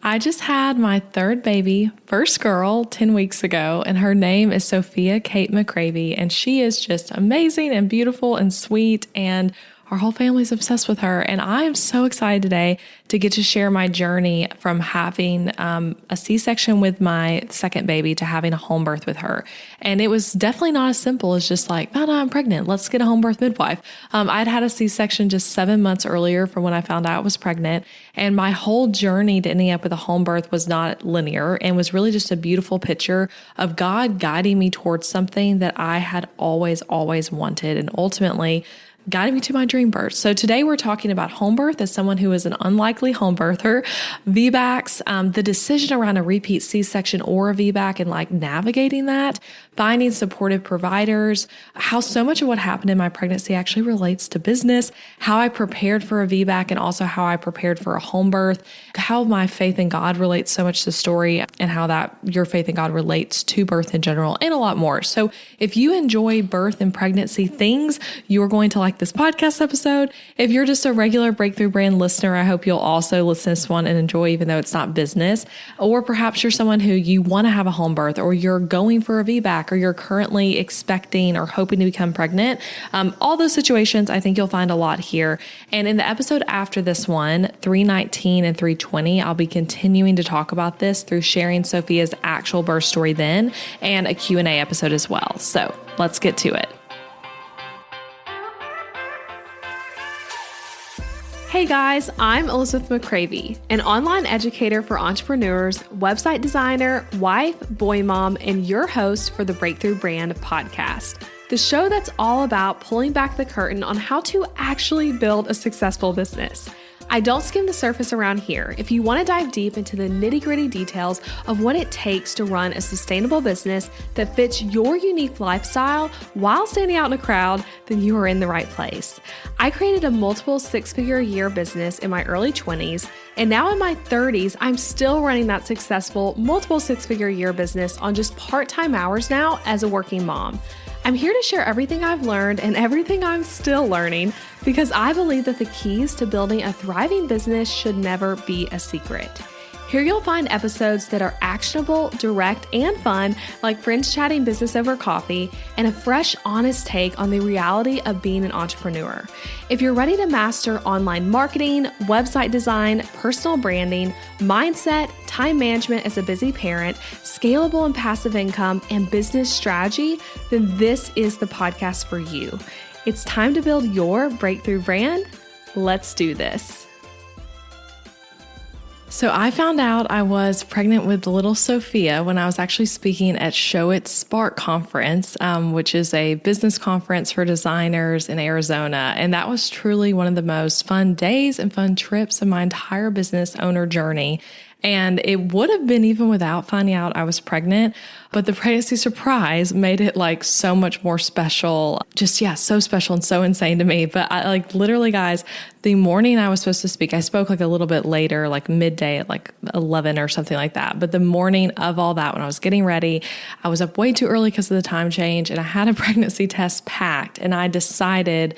I just had my third baby, first girl, 10 weeks ago, and her name is Sofia Kate McCravy, and she is just amazing and beautiful and sweet, and our whole family's obsessed with her. And I am so excited today to get to share my journey from having a C-section with my second baby to having a home birth with her. And it was definitely not as simple as just like, oh, no, I'm pregnant. Let's get a home birth midwife. I'd had a C-section just 7 months earlier from when I found out I was pregnant. And my whole journey to ending up with a home birth was not linear and was really just a beautiful picture of God guiding me towards something that I had always wanted. And ultimately, guided me to my dream birth. So today we're talking about home birth as someone who is an unlikely home birther, VBACs, the decision around a repeat C-section or a VBAC and like navigating that, finding supportive providers, how so much of what happened in my pregnancy actually relates to business, how I prepared for a VBAC and also how I prepared for a home birth, how my faith in God relates so much to the story and how that your faith in God relates to birth in general and a lot more. So if you enjoy birth and pregnancy things, you are going to like this podcast episode. If you're just a regular Breakthrough Brand listener, I hope you'll also listen to this one and enjoy, even though it's not business. Or perhaps you're someone who you want to have a home birth, or you're going for a VBAC, or you're currently expecting or hoping to become pregnant. All those situations, I think you'll find a lot here. And in the episode after this one, 319 and 320, I'll be continuing to talk about this through sharing Sophia's actual birth story then and a Q&A episode as well. So let's get to it. Hey guys, I'm Elizabeth McCravy, an online educator for entrepreneurs, website designer, wife, boy mom, and your host for the Breakthrough Brand podcast, the show that's all about pulling back the curtain on how to actually build a successful business. I don't skim the surface around here. If you want to dive deep into the nitty-gritty details of what it takes to run a sustainable business that fits your unique lifestyle while standing out in a crowd, then you are in the right place. I created a multiple six-figure a year business in my early 20s, and now in my 30s, I'm still running that successful multiple six-figure a year business on just part-time hours now as a working mom. I'm here to share everything I've learned and everything I'm still learning because I believe that the keys to building a thriving business should never be a secret. Here you'll find episodes that are actionable, direct, and fun, like friends chatting business over coffee, and a fresh, honest take on the reality of being an entrepreneur. If you're ready to master online marketing, website design, personal branding, mindset, time management as a busy parent, scalable and passive income, and business strategy, then this is the podcast for you. It's time to build your breakthrough brand. Let's do this. So I found out I was pregnant with little Sofia when I was actually speaking at Show It Spark conference, which is a business conference for designers in Arizona. And that was truly one of the most fun days and fun trips of my entire business owner journey. And it would have been even without finding out I was pregnant, but the pregnancy surprise made it like so much more special. Just, yeah, so special and so insane to me. But I like literally, guys, the morning I was supposed to speak, I spoke like a little bit later, like midday at like 11 or something like that. But the morning of all that, when I was getting ready, I was up way too early because of the time change, and I had a pregnancy test packed, and I decided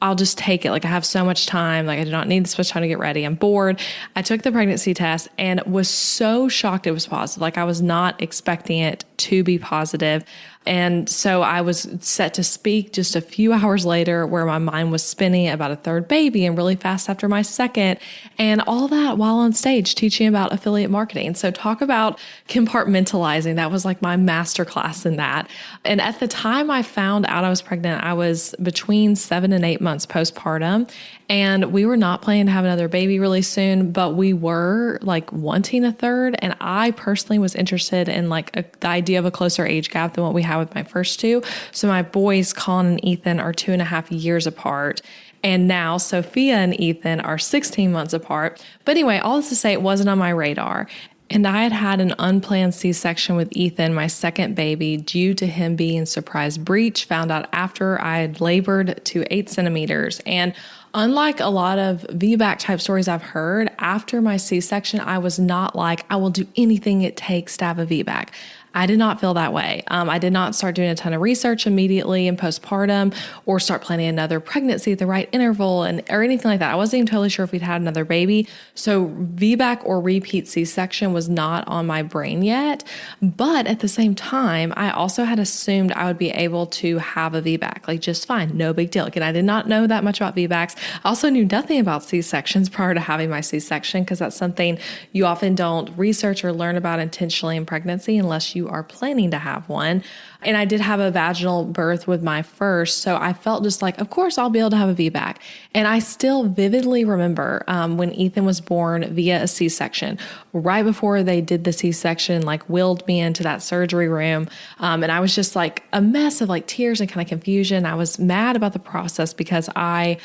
I'll just take it. Like I have so much time. Like I do not need this much time to get ready. I'm bored. I took the pregnancy test and was so shocked it was positive. Like I was not expecting it to be positive. And so I was set to speak just a few hours later where my mind was spinning about a third baby and really fast after my second, and all that while on stage teaching about affiliate marketing. So talk about compartmentalizing. That was like my masterclass in that. And at the time I found out I was pregnant, I was between 7 and 8 months postpartum, and we were not planning to have another baby really soon, but we were like wanting a third. And I personally was interested in like the idea of a closer age gap than what we had with my first two. So my boys, Colin and Ethan, are 2.5 years apart. And now Sophia and Ethan are 16 months apart. But anyway, all this to say, it wasn't on my radar. And I had had an unplanned C-section with Ethan, my second baby, due to him being surprise breech, found out after I had labored to 8 centimeters. And unlike a lot of VBAC type stories I've heard, after my C-section, I was not like, I will do anything it takes to have a VBAC. I did not feel that way. I did not start doing a ton of research immediately in postpartum or start planning another pregnancy at the right interval or anything like that. I wasn't even totally sure if we'd had another baby. So VBAC or repeat C-section was not on my brain yet. But at the same time, I also had assumed I would be able to have a VBAC, like just fine, no big deal. Again, I did not know that much about VBACs. I also knew nothing about C-sections prior to having my C-section, because that's something you often don't research or learn about intentionally in pregnancy unless you are planning to have one. And I did have a vaginal birth with my first, so I felt just like, of course, I'll be able to have a VBAC. And I still vividly remember when Ethan was born via a C-section, right before they did the C-section, like wheeled me into that surgery room. And I was just like a mess of like tears and kind of confusion. I was mad about the process because I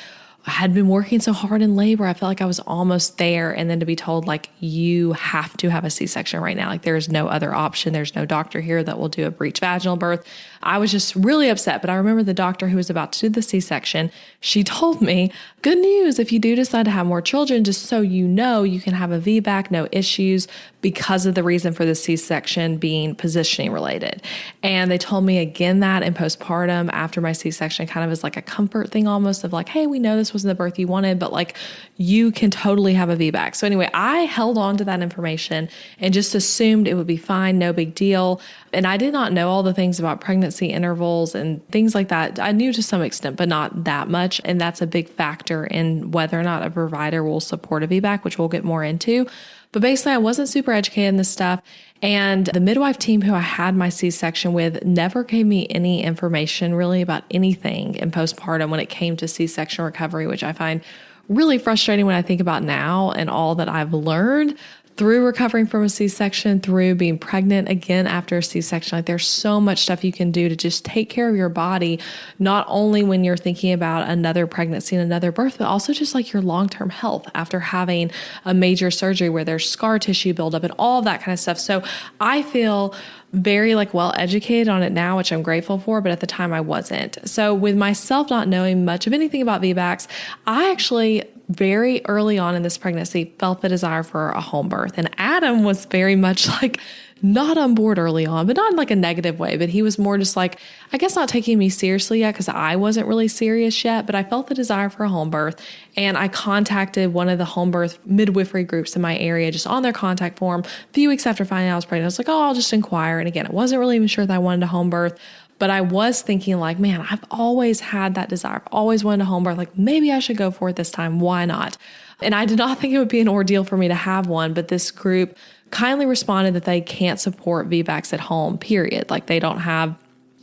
had been working so hard in labor. I felt like I was almost there. And then to be told, like, you have to have a C-section right now. Like, there is no other option. There's no doctor here that will do a breech vaginal birth. I was just really upset. But I remember the doctor who was about to do the C-section, she told me, good news, if you do decide to have more children, just so you know, you can have a VBAC, no issues, because of the reason for the C-section being positioning related. And they told me again that in postpartum after my C-section, kind of as like a comfort thing almost, of like, hey, we know this wasn't the birth you wanted, but like you can totally have a VBAC. So anyway, I held on to that information and just assumed it would be fine, no big deal. And I did not know all the things about pregnancy intervals and things like that. I knew to some extent, but not that much. And that's a big factor in whether or not a provider will support a VBAC, which we'll get more into. But basically, I wasn't super educated in this stuff. And the midwife team who I had my C-section with never gave me any information really about anything in postpartum when it came to C-section recovery, which I find really frustrating when I think about now and all that I've learned through recovering from a C-section, through being pregnant again after a C-section. Like, there's so much stuff you can do to just take care of your body, not only when you're thinking about another pregnancy and another birth, but also just like your long-term health after having a major surgery where there's scar tissue buildup and all of that kind of stuff. So I feel very like well educated on it now, which I'm grateful for, but at the time I wasn't. So with myself not knowing much of anything about VBACs, I actually very early on in this pregnancy felt the desire for a home birth. And Adam was very much like not on board early on, but not in like a negative way, but he was more just like, I guess not taking me seriously yet because I wasn't really serious yet, but I felt the desire for a home birth. And I contacted one of the home birth midwifery groups in my area just on their contact form. A few weeks after finding out I was pregnant, I was like, oh, I'll just inquire. And again, I wasn't really even sure that I wanted a home birth. But I was thinking like, man, I've always had that desire. I've always wanted a home birth. Like, maybe I should go for it this time. Why not? And I did not think it would be an ordeal for me to have one, but this group kindly responded that they can't support VBACs at home, period. Like, they don't have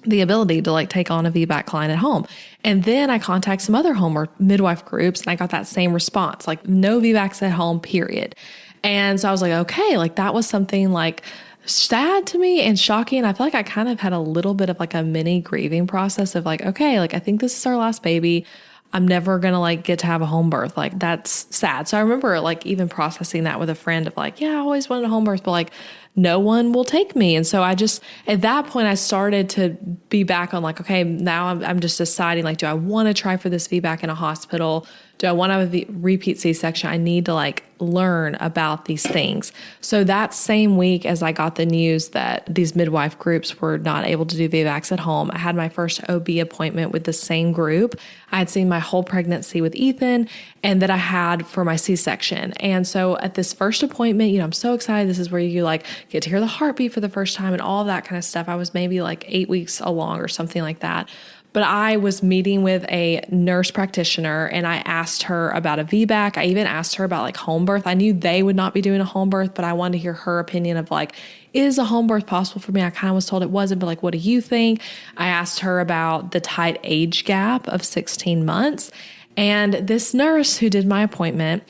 the ability to like take on a VBAC client at home. And then I contacted some other home or midwife groups and I got that same response, like no VBACs at home, period. And so I was like, okay, like that was something like sad to me and shocking. I feel like I kind of had a little bit of like a mini grieving process of like, okay, like I think this is our last baby. I'm never going to like get to have a home birth. Like, that's sad. So I remember like even processing that with a friend of like, yeah, I always wanted a home birth, but like no one will take me. And so I just, at that point, I started to be back on like, okay, now I'm just deciding like, do I want to try for this VBAC in a hospital? Do I want to have a repeat C-section? I need to like learn about these things. So that same week as I got the news that these midwife groups were not able to do VBACs at home, I had my first OB appointment with the same group. I had seen my whole pregnancy with Ethan and that I had for my C-section. And so at this first appointment, you know, I'm so excited. This is where you like get to hear the heartbeat for the first time and all that kind of stuff. I was maybe like 8 weeks along or something like that. But I was meeting with a nurse practitioner and I asked her about a VBAC. I even asked her about like home birth. I knew they would not be doing a home birth, but I wanted to hear her opinion of like, is a home birth possible for me? I kind of was told it wasn't, but like, what do you think? I asked her about the tight age gap of 16 months. And this nurse who did my appointment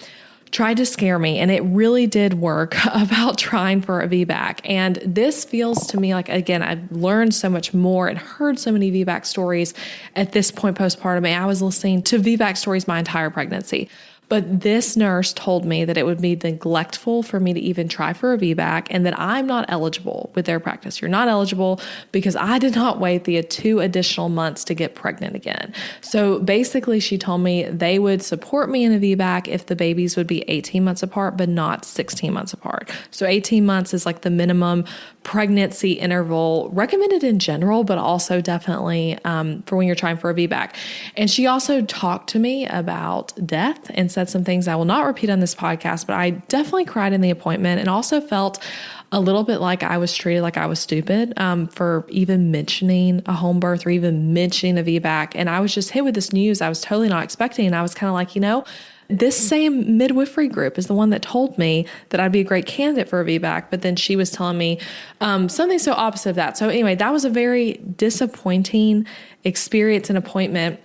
tried to scare me, and it really did work about trying for a VBAC. And this feels to me like, again, I've learned so much more and heard so many VBAC stories at this point postpartum. I was listening to VBAC stories my entire pregnancy. But this nurse told me that it would be neglectful for me to even try for a VBAC and that I'm not eligible with their practice. You're not eligible because I did not wait the 2 additional months to get pregnant again. So basically she told me they would support me in a VBAC if the babies would be 18 months apart, but not 16 months apart. So 18 months is like the minimum pregnancy interval recommended in general, but also definitely for when you're trying for a VBAC. And she also talked to me about death and said some things I will not repeat on this podcast, but I definitely cried in the appointment and also felt a little bit like I was treated like I was stupid for even mentioning a home birth or even mentioning a VBAC. And I was just hit with this news I was totally not expecting. And I was kind of like, this same midwifery group is the one that told me that I'd be a great candidate for a VBAC, but then she was telling me something so opposite of that. So anyway, that was a very disappointing experience and appointment,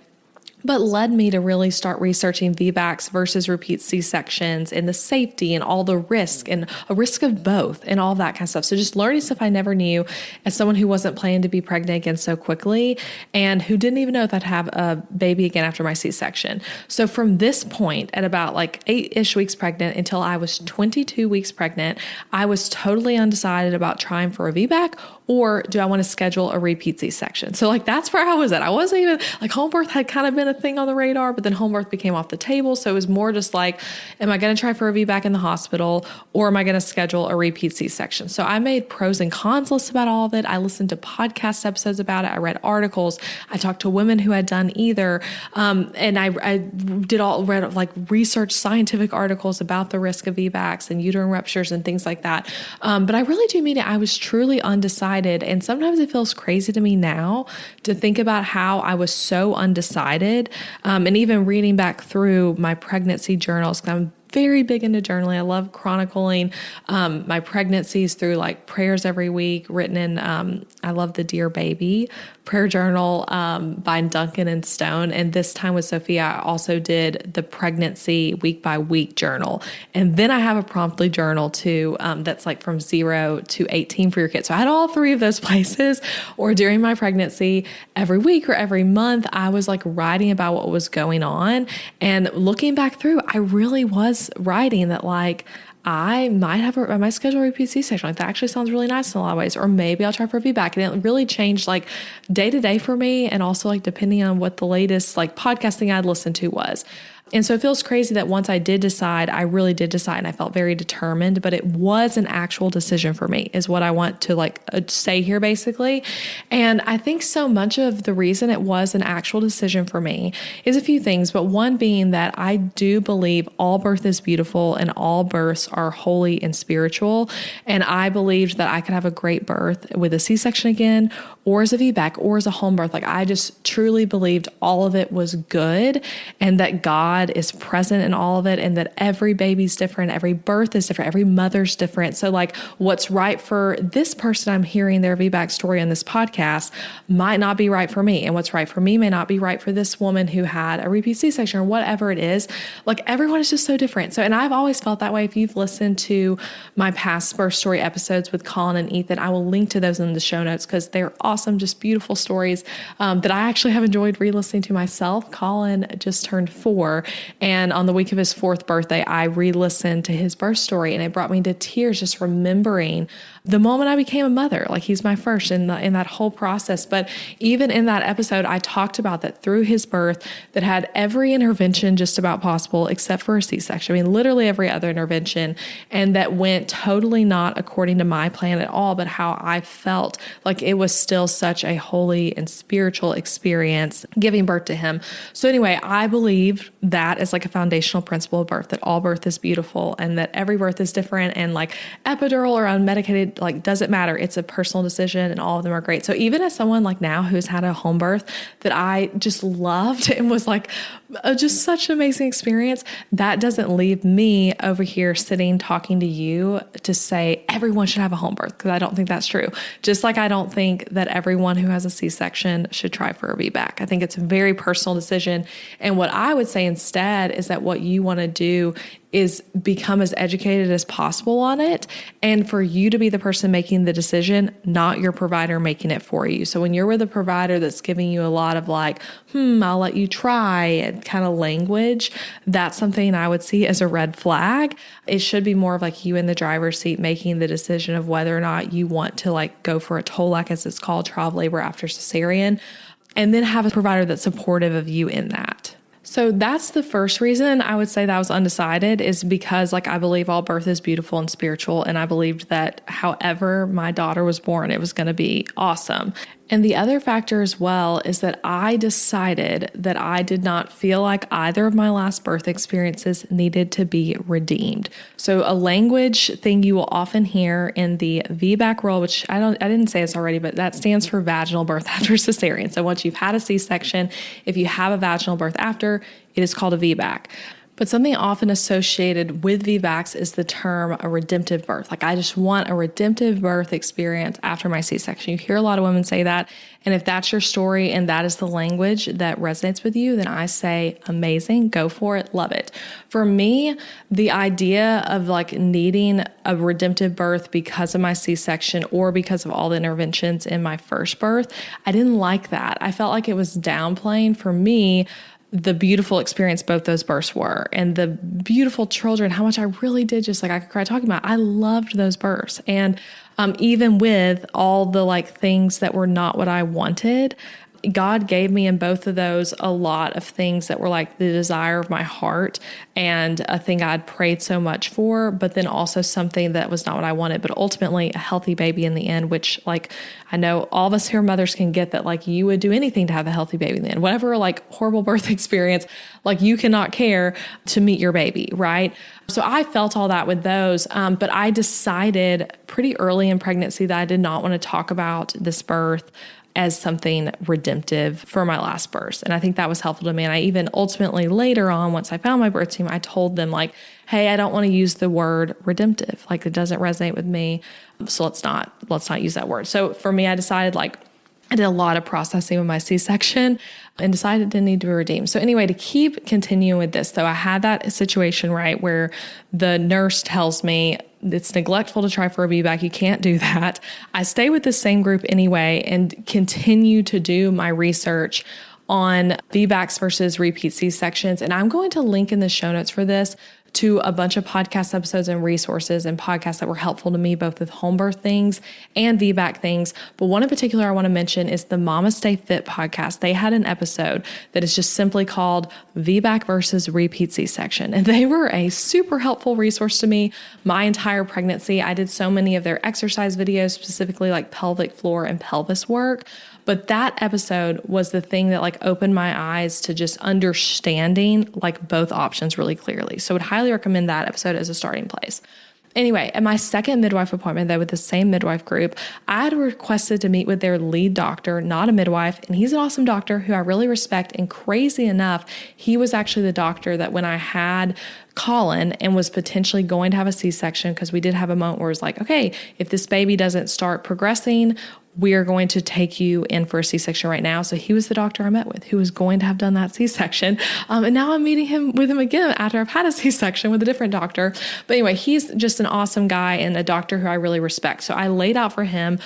but led me to really start researching VBACs versus repeat C-sections and the safety and all the risk and a risk of both and all that kind of stuff. So just learning stuff I never knew as someone who wasn't planning to be pregnant again so quickly and who didn't even know if I'd have a baby again after my C-section. So from this point at about like 8-ish weeks pregnant until I was 22 weeks pregnant, I was totally undecided about trying for a VBAC or do I want to schedule a repeat C-section? So like, that's where I was at. I wasn't even like home birth had kind of been a thing on the radar, but then home birth became off the table. So it was more just like, am I going to try for a VBAC in the hospital or am I going to schedule a repeat C-section? So I made pros and cons lists about all of it. I listened to podcast episodes about it. I read articles. I talked to women who had done either. And I read like research scientific articles about the risk of VBACs and uterine ruptures and things like that. But I really do mean it. I was truly undecided. And sometimes it feels crazy to me now to think about how I was so undecided. And even reading back through my pregnancy journals, 'cause I'm very big into journaling. I love chronicling my pregnancies through like prayers every week written in, I love the Dear Baby prayer journal by Duncan and Stone. And this time with Sofia, I also did the pregnancy week by week journal. And then I have a promptly journal too that's like from 0 to 18 for your kids. So I had all three of those places, or during my pregnancy, every week or every month, I was like writing about what was going on. And looking back through, I really was writing that like, I might schedule a repeat C-section. Like that actually sounds really nice in a lot of ways. Or maybe I'll try for a VBAC. And it really changed like day to day for me. And also like depending on what the latest like podcasting I'd listened to was. And so it feels crazy that once I did decide, I really did decide and I felt very determined, but it was an actual decision for me is what I want to like say here basically. And I think so much of the reason it was an actual decision for me is a few things, but one being that I do believe all birth is beautiful and all births are holy and spiritual. And I believed that I could have a great birth with a C-section again, or as a VBAC, or as a home birth. Like I just truly believed all of it was good and that God is present in all of it and that every baby's different, every birth is different, every mother's different. So like what's right for this person I'm hearing their VBAC story on this podcast might not be right for me. And what's right for me may not be right for this woman who had a repeat C-section or whatever it is. Like everyone is just so different. So, and I've always felt that way. If you've listened to my past birth story episodes with Colin and Ethan, I will link to those in the show notes because they're awesome, just beautiful stories that I actually have enjoyed re-listening to myself. Colin just turned 4. And on the week of his 4th birthday, I re-listened to his birth story and it brought me to tears just remembering the moment I became a mother. Like he's my first in that whole process. But even in that episode, I talked about that through his birth that had every intervention just about possible except for a C-section. I mean, literally every other intervention. And that went totally not according to my plan at all, but how I felt like it was still such a holy and spiritual experience giving birth to him. So anyway, I believe that is like a foundational principle of birth, that all birth is beautiful and that every birth is different and like epidural or unmedicated, like doesn't matter. It's a personal decision and all of them are great. So even as someone like now who's had a home birth that I just loved and was like just such an amazing experience, that doesn't leave me over here sitting talking to you to say everyone should have a home birth, because I don't think that's true. Just like I don't think that everyone who has a C-section should try for a VBAC. I think it's a very personal decision. And what I would say instead is that what you want to do is become as educated as possible on it. And for you to be the person making the decision, not your provider making it for you. So when you're with a provider that's giving you a lot of like, I'll let you try and kind of language, that's something I would see as a red flag. It should be more of like you in the driver's seat making the decision of whether or not you want to like go for a TOLAC, as it's called, trial of labor after cesarean, and then have a provider that's supportive of you in that. So that's the first reason I would say that I was undecided, is because like I believe all birth is beautiful and spiritual. And I believed that however my daughter was born, it was going to be awesome. And the other factor as well is that I decided that I did not feel like either of my last birth experiences needed to be redeemed. So a language thing you will often hear in the VBAC world, which I didn't say this already, but that stands for vaginal birth after cesarean. So once you've had a C-section, if you have a vaginal birth after, it is called a VBAC. But something often associated with VBACs is the term a redemptive birth. Like, I just want a redemptive birth experience after my C-section. You hear a lot of women say that. And if that's your story and that is the language that resonates with you, then I say, amazing, go for it, love it. For me, the idea of like needing a redemptive birth because of my C-section or because of all the interventions in my first birth, I didn't like that. I felt like it was downplaying for me the beautiful experience both those births were, and the beautiful children, how much I really did just like, I could cry talking about. I loved those births. And even with all the like things that were not what I wanted, God gave me in both of those a lot of things that were like the desire of my heart and a thing I'd prayed so much for, but then also something that was not what I wanted, but ultimately a healthy baby in the end, which like, I know all of us here mothers can get that, like you would do anything to have a healthy baby in the end, whatever like horrible birth experience, like you cannot care to meet your baby, right? So I felt all that with those, but I decided pretty early in pregnancy that I did not want to talk about this birth as something redemptive for my last birth. And I think that was helpful to me. And I even ultimately later on, once I found my birth team, I told them like, hey, I don't want to use the word redemptive. Like it doesn't resonate with me. So let's not use that word. So for me, I decided like, I did a lot of processing with my C-section and decided it didn't need to be redeemed. So anyway, to keep continuing with this, though, I had that situation, right, where the nurse tells me it's neglectful to try for a VBAC. You can't do that. I stay with the same group anyway and continue to do my research on VBACs versus repeat C-sections. And I'm going to link in the show notes for this to a bunch of podcast episodes and resources and podcasts that were helpful to me, both with home birth things and VBAC things. But one in particular I want to mention is the Mama Stay Fit podcast. They had an episode that is just simply called VBAC versus repeat C-section. And they were a super helpful resource to me my entire pregnancy. I did so many of their exercise videos, specifically like pelvic floor and pelvis work. But that episode was the thing that like opened my eyes to just understanding like both options really clearly. So I would highly recommend that episode as a starting place. Anyway, at my second midwife appointment, though, with the same midwife group, I had requested to meet with their lead doctor, not a midwife, and he's an awesome doctor who I really respect. And crazy enough, he was actually the doctor that when I had Colin and was potentially going to have a C-section, because we did have a moment where it was like, okay, if this baby doesn't start progressing, we are going to take you in for a C-section right now. So he was the doctor I met with who was going to have done that C-section. And now I'm meeting with him again after I've had a C-section with a different doctor. But anyway, he's just an awesome guy and a doctor who I really respect. So I laid out for him,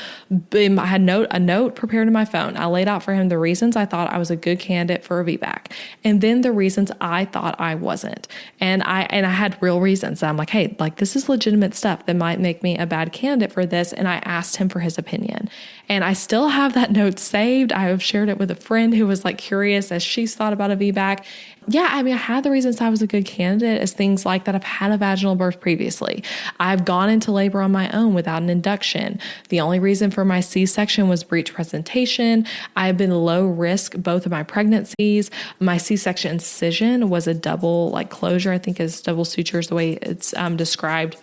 I had a note prepared in my phone. I laid out for him the reasons I thought I was a good candidate for a VBAC, and then the reasons I thought I wasn't. And I had real reasons. I'm like, hey, like this is legitimate stuff that might make me a bad candidate for this. And I asked him for his opinion. And I still have that note saved. I have shared it with a friend who was like curious as she's thought about a VBAC. Yeah, I mean, I had the reasons I was a good candidate as things like that. I've had a vaginal birth previously. I've gone into labor on my own without an induction. The only reason for my C-section was breech presentation. I've been low risk both of my pregnancies. My C-section incision was a double like closure. I think is double sutures the way it's described.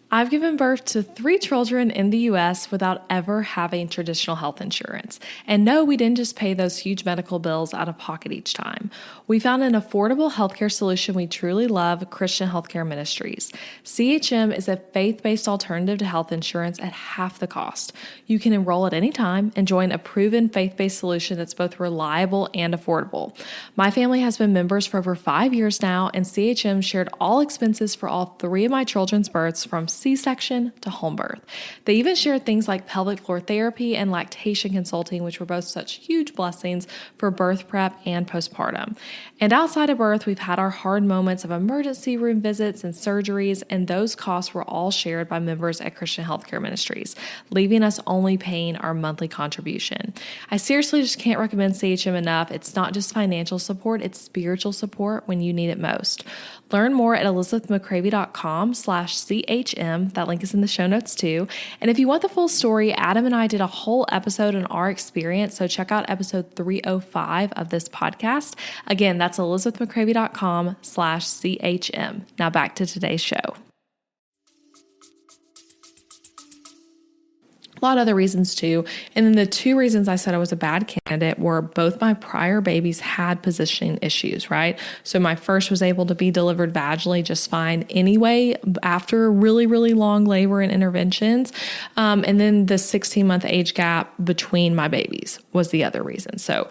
I've given birth to 3 children in the U.S. without ever having traditional health insurance. And no, we didn't just pay those huge medical bills out of pocket each time. We found an affordable healthcare solution we truly love, Christian Healthcare Ministries. CHM is a faith-based alternative to health insurance at half the cost. You can enroll at any time and join a proven faith-based solution that's both reliable and affordable. My family has been members for over 5 years now, and CHM shared all expenses for all 3 of my children's births from C-section to home birth. They even shared things like pelvic floor therapy and lactation consulting, which were both such huge blessings for birth prep and postpartum. And outside of birth, we've had our hard moments of emergency room visits and surgeries, and those costs were all shared by members at Christian Healthcare Ministries, leaving us only paying our monthly contribution. I seriously just can't recommend CHM enough. It's not just financial support, it's spiritual support when you need it most. Learn more at elizabethmccravy.com/CHM. That link is in the show notes too. And if you want the full story, Adam and I did a whole episode on our experience, so check out episode 305 of this podcast. Again, that's elizabethmccravy.com/CHM. Now back to today's show. A lot of other reasons too. And then the two reasons I said I was a bad candidate were both my prior babies had positioning issues, right? So my first was able to be delivered vaginally just fine anyway after really, really long labor and interventions. And then the 16-month age gap between my babies was the other reason. So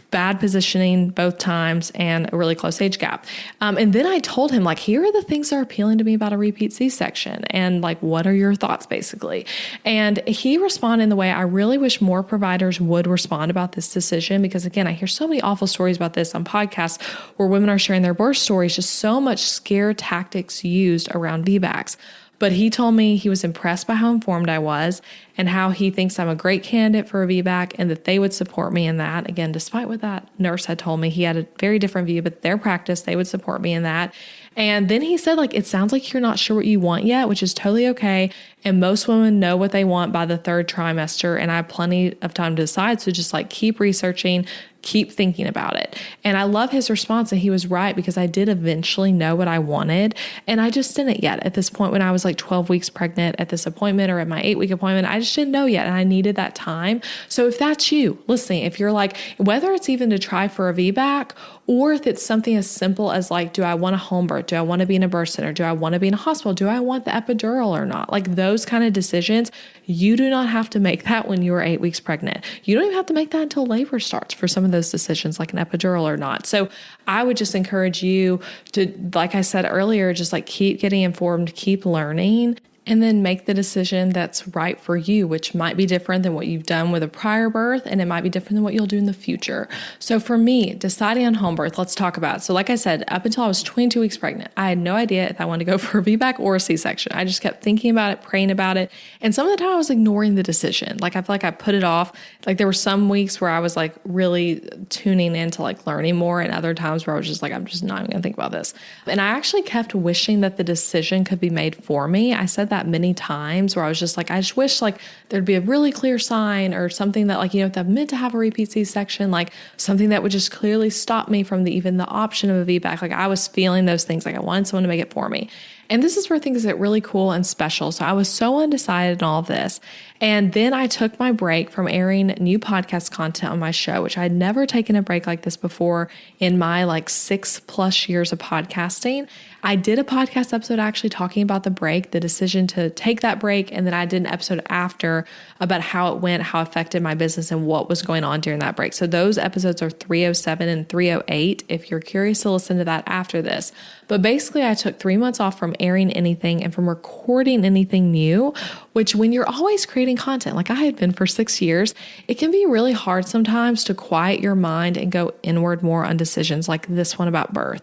bad positioning both times and a really close age gap. And then I told him, like, here are the things that are appealing to me about a repeat C-section. And like, what are your thoughts basically? And he responded in the way I really wish more providers would respond about this decision, because again, I hear so many awful stories about this on podcasts where women are sharing their birth stories, just so much scare tactics used around VBACs. But he told me he was impressed by how informed I was and how he thinks I'm a great candidate for a VBAC and that they would support me in that. Again, despite what that nurse had told me, he had a very different view, but their practice, they would support me in that. And then he said, like, it sounds like you're not sure what you want yet, which is totally okay. And most women know what they want by the third trimester, and I have plenty of time to decide. So just like keep researching, keep thinking about it. And I love his response, and he was right, because I did eventually know what I wanted. And I just didn't yet at this point when I was like 12 weeks pregnant at this appointment or at my 8-week appointment. I just didn't know yet. And I needed that time. So if that's you listening, if you're like, whether it's even to try for a VBAC or if it's something as simple as like, do I want a home birth? Do I want to be in a birth center? Do I want to be in a hospital? Do I want the epidural or not? Like those kind of decisions, you do not have to make that when you are 8 weeks pregnant. You don't even have to make that until labor starts for some of those decisions, like an epidural or not. So I would just encourage you to, like I said earlier, just like keep getting informed, keep learning, and then make the decision that's right for you, which might be different than what you've done with a prior birth, and it might be different than what you'll do in the future. So for me, deciding on home birth, let's talk about it. So like I said, up until I was 22 weeks pregnant, I had no idea if I wanted to go for a VBAC or a C-section. I just kept thinking about it, praying about it. And some of the time I was ignoring the decision. Like I feel like I put it off. Like there were some weeks where I was like really tuning into like learning more, and other times where I was just like, I'm just not even gonna think about this. And I actually kept wishing that the decision could be made for me. I said that many times where I was just like, I just wish like there'd be a really clear sign or something that like, you know, if I'm meant to have a repeat C-section, like something that would just clearly stop me from even the option of a VBAC. Like I was feeling those things. Like I wanted someone to make it for me. And this is where things get really cool and special. So I was so undecided in all of this. And then I took my break from airing new podcast content on my show, which I had never taken a break like this before in my like 6+ years of podcasting. I did a podcast episode actually talking about the break, the decision to take that break. And then I did an episode after about how it went, how it affected my business, and what was going on during that break. So those episodes are 307 and 308 if you're curious to listen to that after this. But basically I took 3 months off from airing anything and from recording anything new, which when you're always creating content, like I had been for 6 years, it can be really hard sometimes to quiet your mind and go inward more on decisions like this one about birth.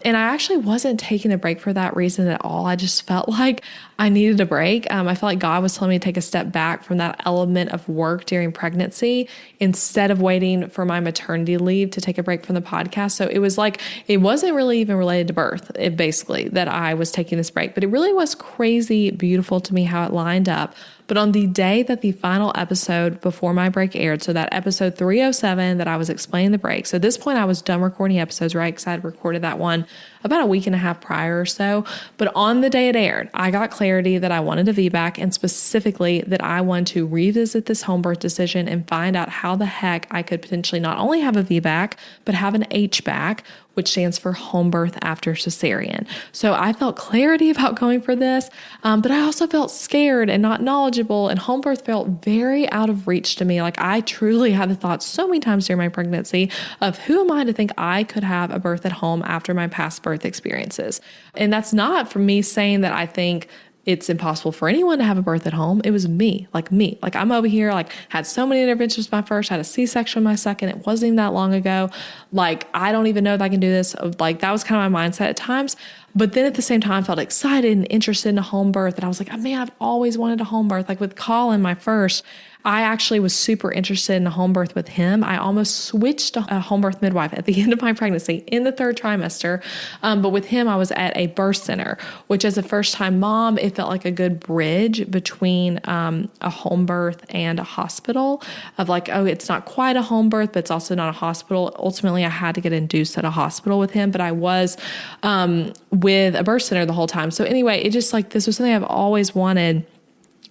And I actually wasn't taking a break for that reason at all. I just felt like I needed a break. I felt like God was telling me to take a step back from that element of work during pregnancy instead of waiting for my maternity leave to take a break from the podcast. So it was like, it wasn't really even related to birth, basically, that I was taking this break. But it really was crazy beautiful to me how it lined up. But on the day that the final episode before my break aired, so that episode 307 that I was explaining the break. So at this point I was done recording episodes, right? Because I had recorded that one about a week and a half prior or so. But on the day it aired, I got clarity that I wanted a VBAC, and specifically that I wanted to revisit this home birth decision and find out how the heck I could potentially not only have a VBAC, but have an HBAC, which stands for home birth after cesarean. So I felt clarity about going for this, but I also felt scared and not knowledgeable, and home birth felt very out of reach to me. Like I truly had the thought so many times during my pregnancy of who am I to think I could have a birth at home after my past birth experiences. And that's not from me saying that I think it's impossible for anyone to have a birth at home. It was me. Like I'm over here, like had so many interventions my first, had a C-section my second. It wasn't even that long ago. Like, I don't even know if I can do this. Like, that was kind of my mindset at times. But then at the same time, I felt excited and interested in a home birth. And I was like, oh, man, I've always wanted a home birth. Like with Colin, my first, I actually was super interested in a home birth with him. I almost switched to a home birth midwife at the end of my pregnancy in the 3rd trimester. But with him, I was at a birth center, which as a first-time mom, it felt like a good bridge between a home birth and a hospital of like, oh, it's not quite a home birth, but it's also not a hospital. Ultimately, I had to get induced at a hospital with him, but I was with a birth center the whole time. So anyway, it just like, this was something I've always wanted.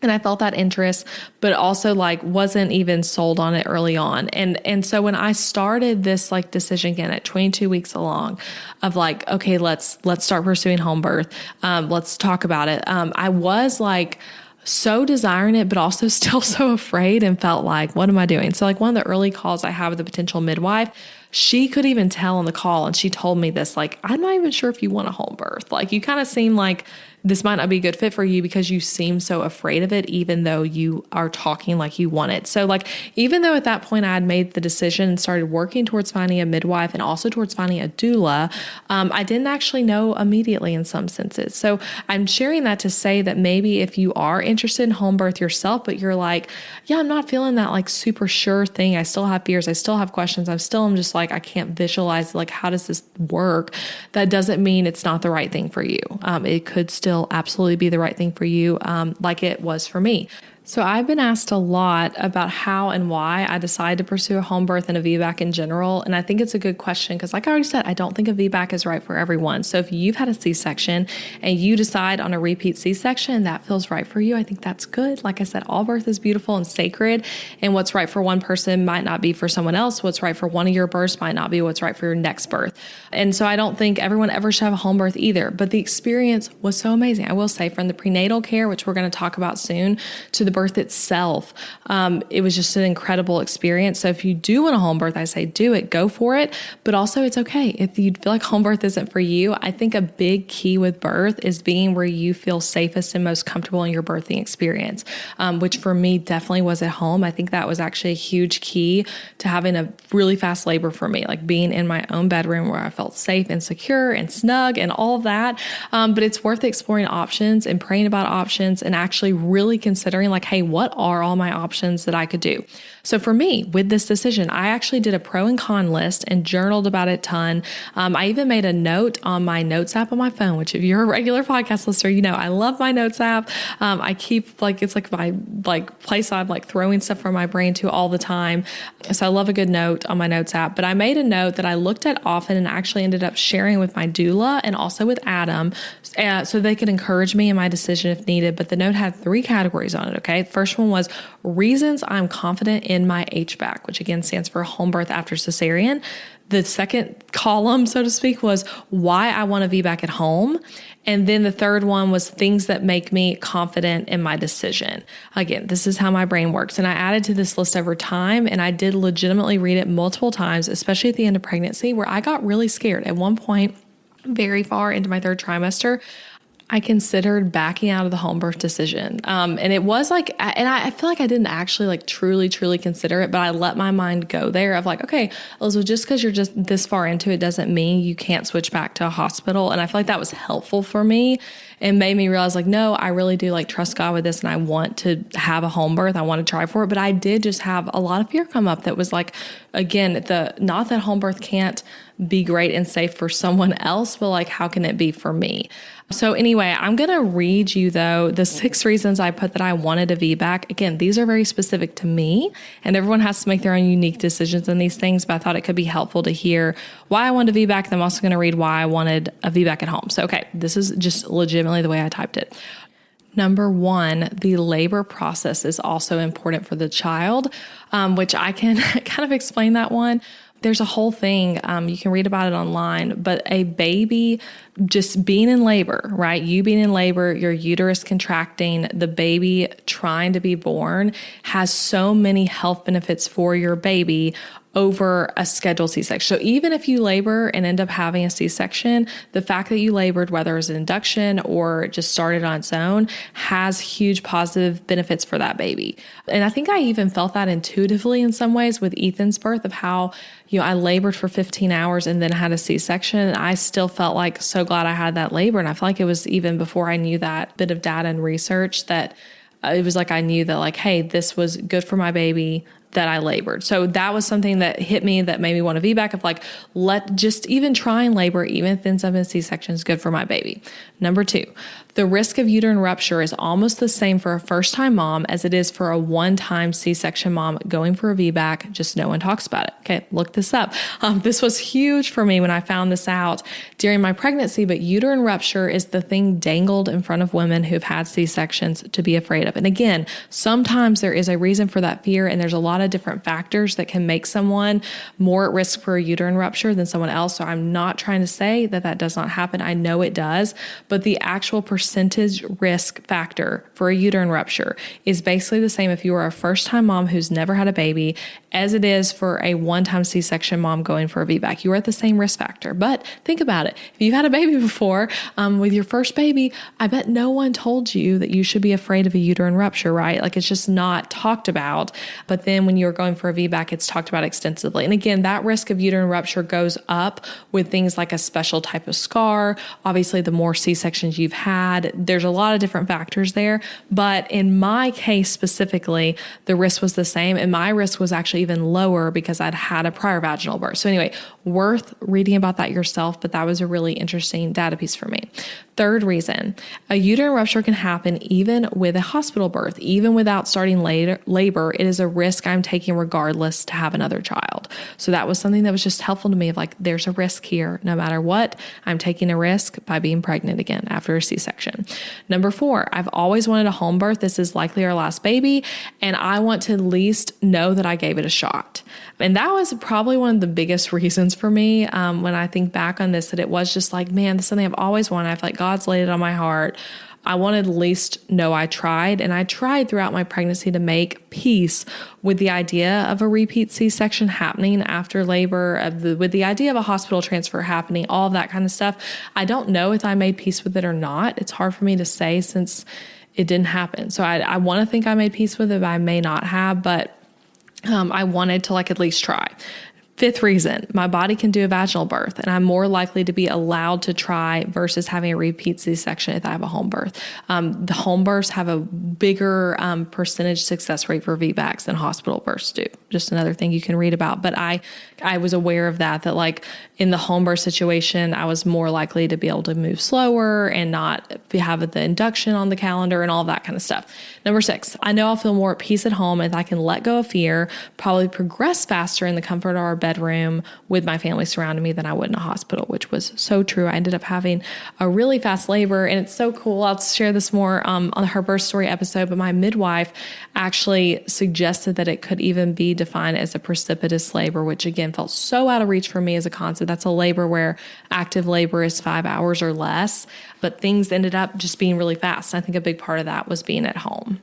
And I felt that interest, but also like wasn't even sold on it early on. And so when I started this like decision again at 22 weeks along of like, okay, let's start pursuing home birth. Let's talk about it. I was like so desiring it, but also still so afraid and felt like, what am I doing? So like one of the early calls I had with a potential midwife, she could even tell on the call. And she told me this, like, I'm not even sure if you want a home birth. Like, you kind of seem like this might not be a good fit for you because you seem so afraid of it, even though you are talking like you want it. So like, even though at that point I had made the decision and started working towards finding a midwife and also towards finding a doula, I didn't actually know immediately in some senses. So I'm sharing that to say that maybe if you are interested in home birth yourself, but you're like, yeah, I'm not feeling that like super sure thing. I still have fears. I still have questions. I'm just like, I can't visualize like, how does this work? That doesn't mean it's not the right thing for you. It could still absolutely be the right thing for you, like it was for me. So I've been asked a lot about how and why I decided to pursue a home birth and a VBAC in general. And I think it's a good question because like I already said, I don't think a VBAC is right for everyone. So if you've had a C-section and you decide on a repeat C-section and that feels right for you, I think that's good. Like I said, all birth is beautiful and sacred. And what's right for one person might not be for someone else. What's right for one of your births might not be what's right for your next birth. And so I don't think everyone ever should have a home birth either. But the experience was so amazing. I will say, from the prenatal care, which we're going to talk about soon, to the birth itself, it was just an incredible experience. So if you do want a home birth, I say do it, go for it. But also it's okay if you feel like home birth isn't for you. I think a big key with birth is being where you feel safest and most comfortable in your birthing experience, which for me definitely was at home. I think that was actually a huge key to having a really fast labor for me, like being in my own bedroom where I felt safe and secure and snug and all of that. But it's worth exploring options and praying about options and actually really considering like, hey, what are all my options that I could do? So for me, with this decision, I actually did a pro and con list and journaled about it a ton. I even made a note on my notes app on my phone, which if you're a regular podcast listener, you know, I love my notes app. I keep like, it's like my like place I'm like throwing stuff from my brain to all the time. So I love a good note on my notes app, but I made a note that I looked at often and actually ended up sharing with my doula and also with Adam, so they could encourage me in my decision if needed. But the note had 3 categories on it. Okay. First one was reasons I'm confident in my HBAC, which again stands for home birth after cesarean. The second column, so to speak, was why I want a VBAC at home. And then the third one was things that make me confident in my decision. Again, this is how my brain works. And I added to this list over time, and I did legitimately read it multiple times, especially at the end of pregnancy, where I got really scared. At one point, very far into my 3rd trimester, I considered backing out of the home birth decision. And it was like, and I feel like I didn't actually like truly consider it, but I let my mind go there of like, okay, Elizabeth, just because you're just this far into it doesn't mean you can't switch back to a hospital. And I feel like that was helpful for me and made me realize like, no, I really do like trust God with this. And I want to have a home birth. I want to try for it. But I did just have a lot of fear come up that was like, again, not that home birth can't be great and safe for someone else, but like, how can it be for me? So anyway, I'm going to read you though, the 6 reasons I put that I wanted a VBAC. Again, these are very specific to me and everyone has to make their own unique decisions in these things, but I thought it could be helpful to hear why I wanted a VBAC. And I'm also going to read why I wanted a VBAC at home. So, okay, this is just legitimately the way I typed it. Number 1, the labor process is also important for the child, which I can kind of explain that one. There's a whole thing, you can read about it online, but a baby just being in labor, right? You being in labor, your uterus contracting, the baby trying to be born has so many health benefits for your baby over a scheduled C-section. So even if you labor and end up having a C-section, the fact that you labored, whether it was an induction or just started on its own, has huge positive benefits for that baby. And I think I even felt that intuitively in some ways with Ethan's birth, of how, I labored for 15 hours and then had a C-section. And I still felt like so glad I had that labor. And I feel like it was even before I knew that bit of data and research that it was like I knew that like, hey, this was good for my baby that I labored. So that was something that hit me that made me want to VBAC of like, just even try and labor, even if ends up in C-section, is good for my baby. Number 2, the risk of uterine rupture is almost the same for a first-time mom as it is for a one-time C-section mom going for a VBAC. Just no one talks about it. Okay, look this up. This was huge for me when I found this out during my pregnancy, but uterine rupture is the thing dangled in front of women who've had C-sections to be afraid of. And again, sometimes there is a reason for that fear, and there's a lot of different factors that can make someone more at risk for a uterine rupture than someone else. So I'm not trying to say that that does not happen. I know it does, but the actual percentage risk factor for a uterine rupture is basically the same if you are a first-time mom who's never had a baby as it is for a one-time C-section mom going for a VBAC. You are at the same risk factor. But think about it. If you've had a baby before, with your first baby, I bet no one told you that you should be afraid of a uterine rupture, right? Like it's just not talked about. But then when you're going for a VBAC, it's talked about extensively. And again, that risk of uterine rupture goes up with things like a special type of scar. Obviously, the more C-sections you've had, there's a lot of different factors there. But in my case specifically, the risk was the same. And my risk was actually even lower because I'd had a prior vaginal birth. So anyway, worth reading about that yourself, but that was a really interesting data piece for me. Third reason, a uterine rupture can happen even with a hospital birth, even without starting labor. It is a risk I'm taking regardless to have another child. So that was something that was just helpful to me of like, there's a risk here. No matter what, I'm taking a risk by being pregnant again after a C-section. Number 4, I've always wanted a home birth. This is likely our last baby, and I want to at least know that I gave it a shot. And that was probably one of the biggest reasons for me when I think back on this, that it was just like, man, this is something I've always wanted. I feel like God's laid it on my heart. I wanted to at least know I tried. And I tried throughout my pregnancy to make peace with the idea of a repeat C-section happening after labor, with the idea of a hospital transfer happening, all of that kind of stuff. I don't know if I made peace with it or not. It's hard for me to say since it didn't happen. So I want to think I made peace with it, but I may not have, but I wanted to like at least try. 5th reason, my body can do a vaginal birth, and I'm more likely to be allowed to try versus having a repeat C-section if I have a home birth. The home births have a bigger percentage success rate for VBACs than hospital births do. Just another thing you can read about. But I was aware of that like in the home birth situation, I was more likely to be able to move slower and not have the induction on the calendar and all that kind of stuff. Number 6, I know I'll feel more at peace at home if I can let go of fear, probably progress faster in the comfort of our bedroom with my family surrounding me than I would in a hospital, which was so true. I ended up having a really fast labor, and it's so cool. I'll share this more on her birth story episode, but my midwife actually suggested that it could even be defined as a precipitous labor, which again felt so out of reach for me as a concept. That's a labor where active labor is 5 hours or less, but things ended up just being really fast. I think a big part of that was being at home.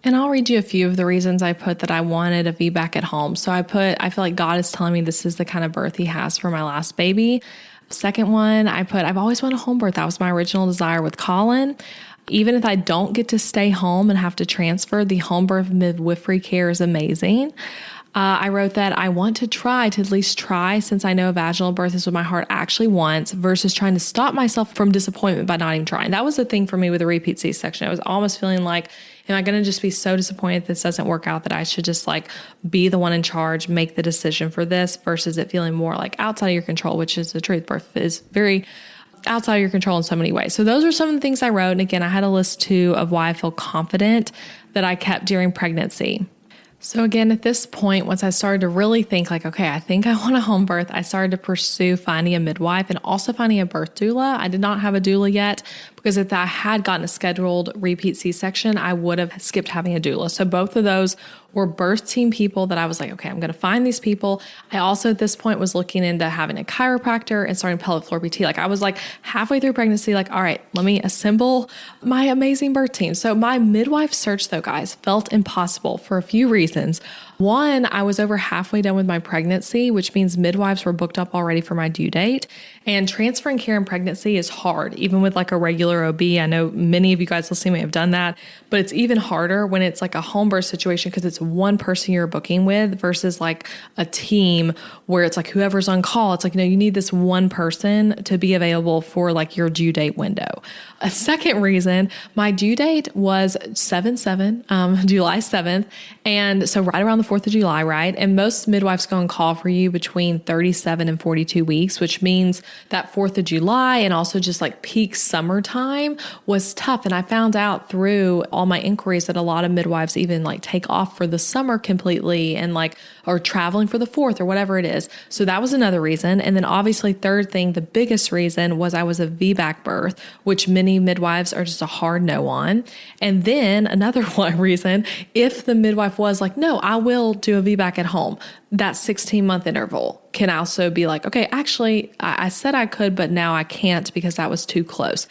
And I'll read you a few of the reasons I put that I wanted a VBAC at home. So I feel like God is telling me this is the kind of birth he has for my last baby. Second one, I've always wanted a home birth. That was my original desire with Colin. Even if I don't get to stay home and have to transfer, the home birth midwifery care is amazing. I wrote that I want to try to at least try, since I know vaginal birth is what my heart actually wants, versus trying to stop myself from disappointment by not even trying. That was the thing for me with a repeat C-section. I was almost feeling like, am I going to just be so disappointed this doesn't work out that I should just like be the one in charge, make the decision for this, versus it feeling more like outside of your control, which is the truth. Birth is very outside of your control in so many ways. So those are some of the things I wrote. And again, I had a list too of why I feel confident that I kept during pregnancy. So again, at this point, once I started to really think like, okay, I think I want a home birth, I started to pursue finding a midwife and also finding a birth doula. I did not have a doula yet, because if I had gotten a scheduled repeat C-section, I would have skipped having a doula. So both of those were birth team people that I was like, okay, I'm going to find these people. I also at this point was looking into having a chiropractor and starting pelvic floor PT. Like I was like halfway through pregnancy, like, all right, let me assemble my amazing birth team. So my midwife search though, guys, felt impossible for a few reasons. One, I was over halfway done with my pregnancy, which means midwives were booked up already for my due date. And transferring care in pregnancy is hard, even with like a regular OB. I know many of you guys listening may have done that, but it's even harder when it's like a home birth situation because it's one person you're booking with versus like a team where it's like whoever's on call. It's like, you need this one person to be available for like your due date window. A second reason, my due date was 7/7, July 7th. And so right around the 4th of July, right? And most midwives go on call for you between 37 and 42 weeks, which means that 4th of July and also just like peak summertime was tough. And I found out through all my inquiries that a lot of midwives even like take off for the summer completely and like, or traveling for the 4th or whatever it is. So that was another reason. And then obviously third thing, the biggest reason was I was a VBAC birth, which many midwives are just a hard no on. And then another one reason, if the midwife was like, no, I will do a VBAC at home, that 16-month interval can also be like, okay, actually, I said I could, but now I can't because that was too close.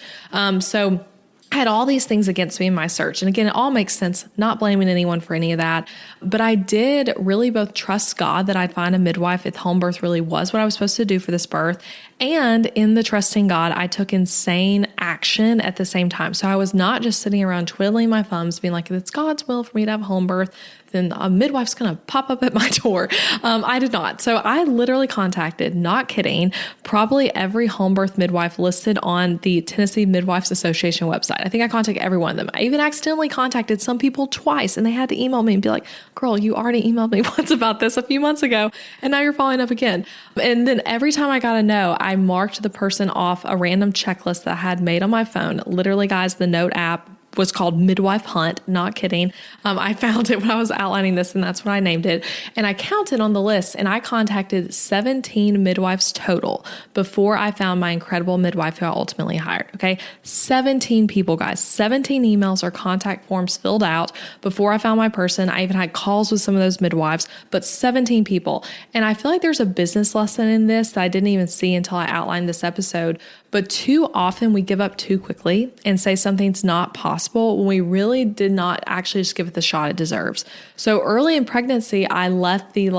So I had all these things against me in my search. And again, it all makes sense, not blaming anyone for any of that. But I did really both trust God that I'd find a midwife if home birth really was what I was supposed to do for this birth. And in the trusting God, I took insane action at the same time. So I was not just sitting around twiddling my thumbs, being like, if it's God's will for me to have home birth, then a midwife's going to pop up at my door. I did not. So I literally contacted, not kidding, probably every home birth midwife listed on the Tennessee Midwives Association website. I think I contacted every one of them. I even accidentally contacted some people twice and they had to email me and be like, girl, you already emailed me once about this a few months ago and now you're following up again. And then every time I got a no, I marked the person off a random checklist that I had made on my phone. Literally, guys, the Note app was called Midwife Hunt, not kidding. I found it when I was outlining this and that's what I named it. And I counted on the list and I contacted 17 midwives total before I found my incredible midwife who I ultimately hired. Okay. 17 people, guys, 17 emails or contact forms filled out before I found my person. I even had calls with some of those midwives, but 17 people. And I feel like there's a business lesson in this that I didn't even see until I outlined this episode. But too often we give up too quickly and say something's not possible when we really did not actually just give it the shot it deserves. So early in pregnancy, I left the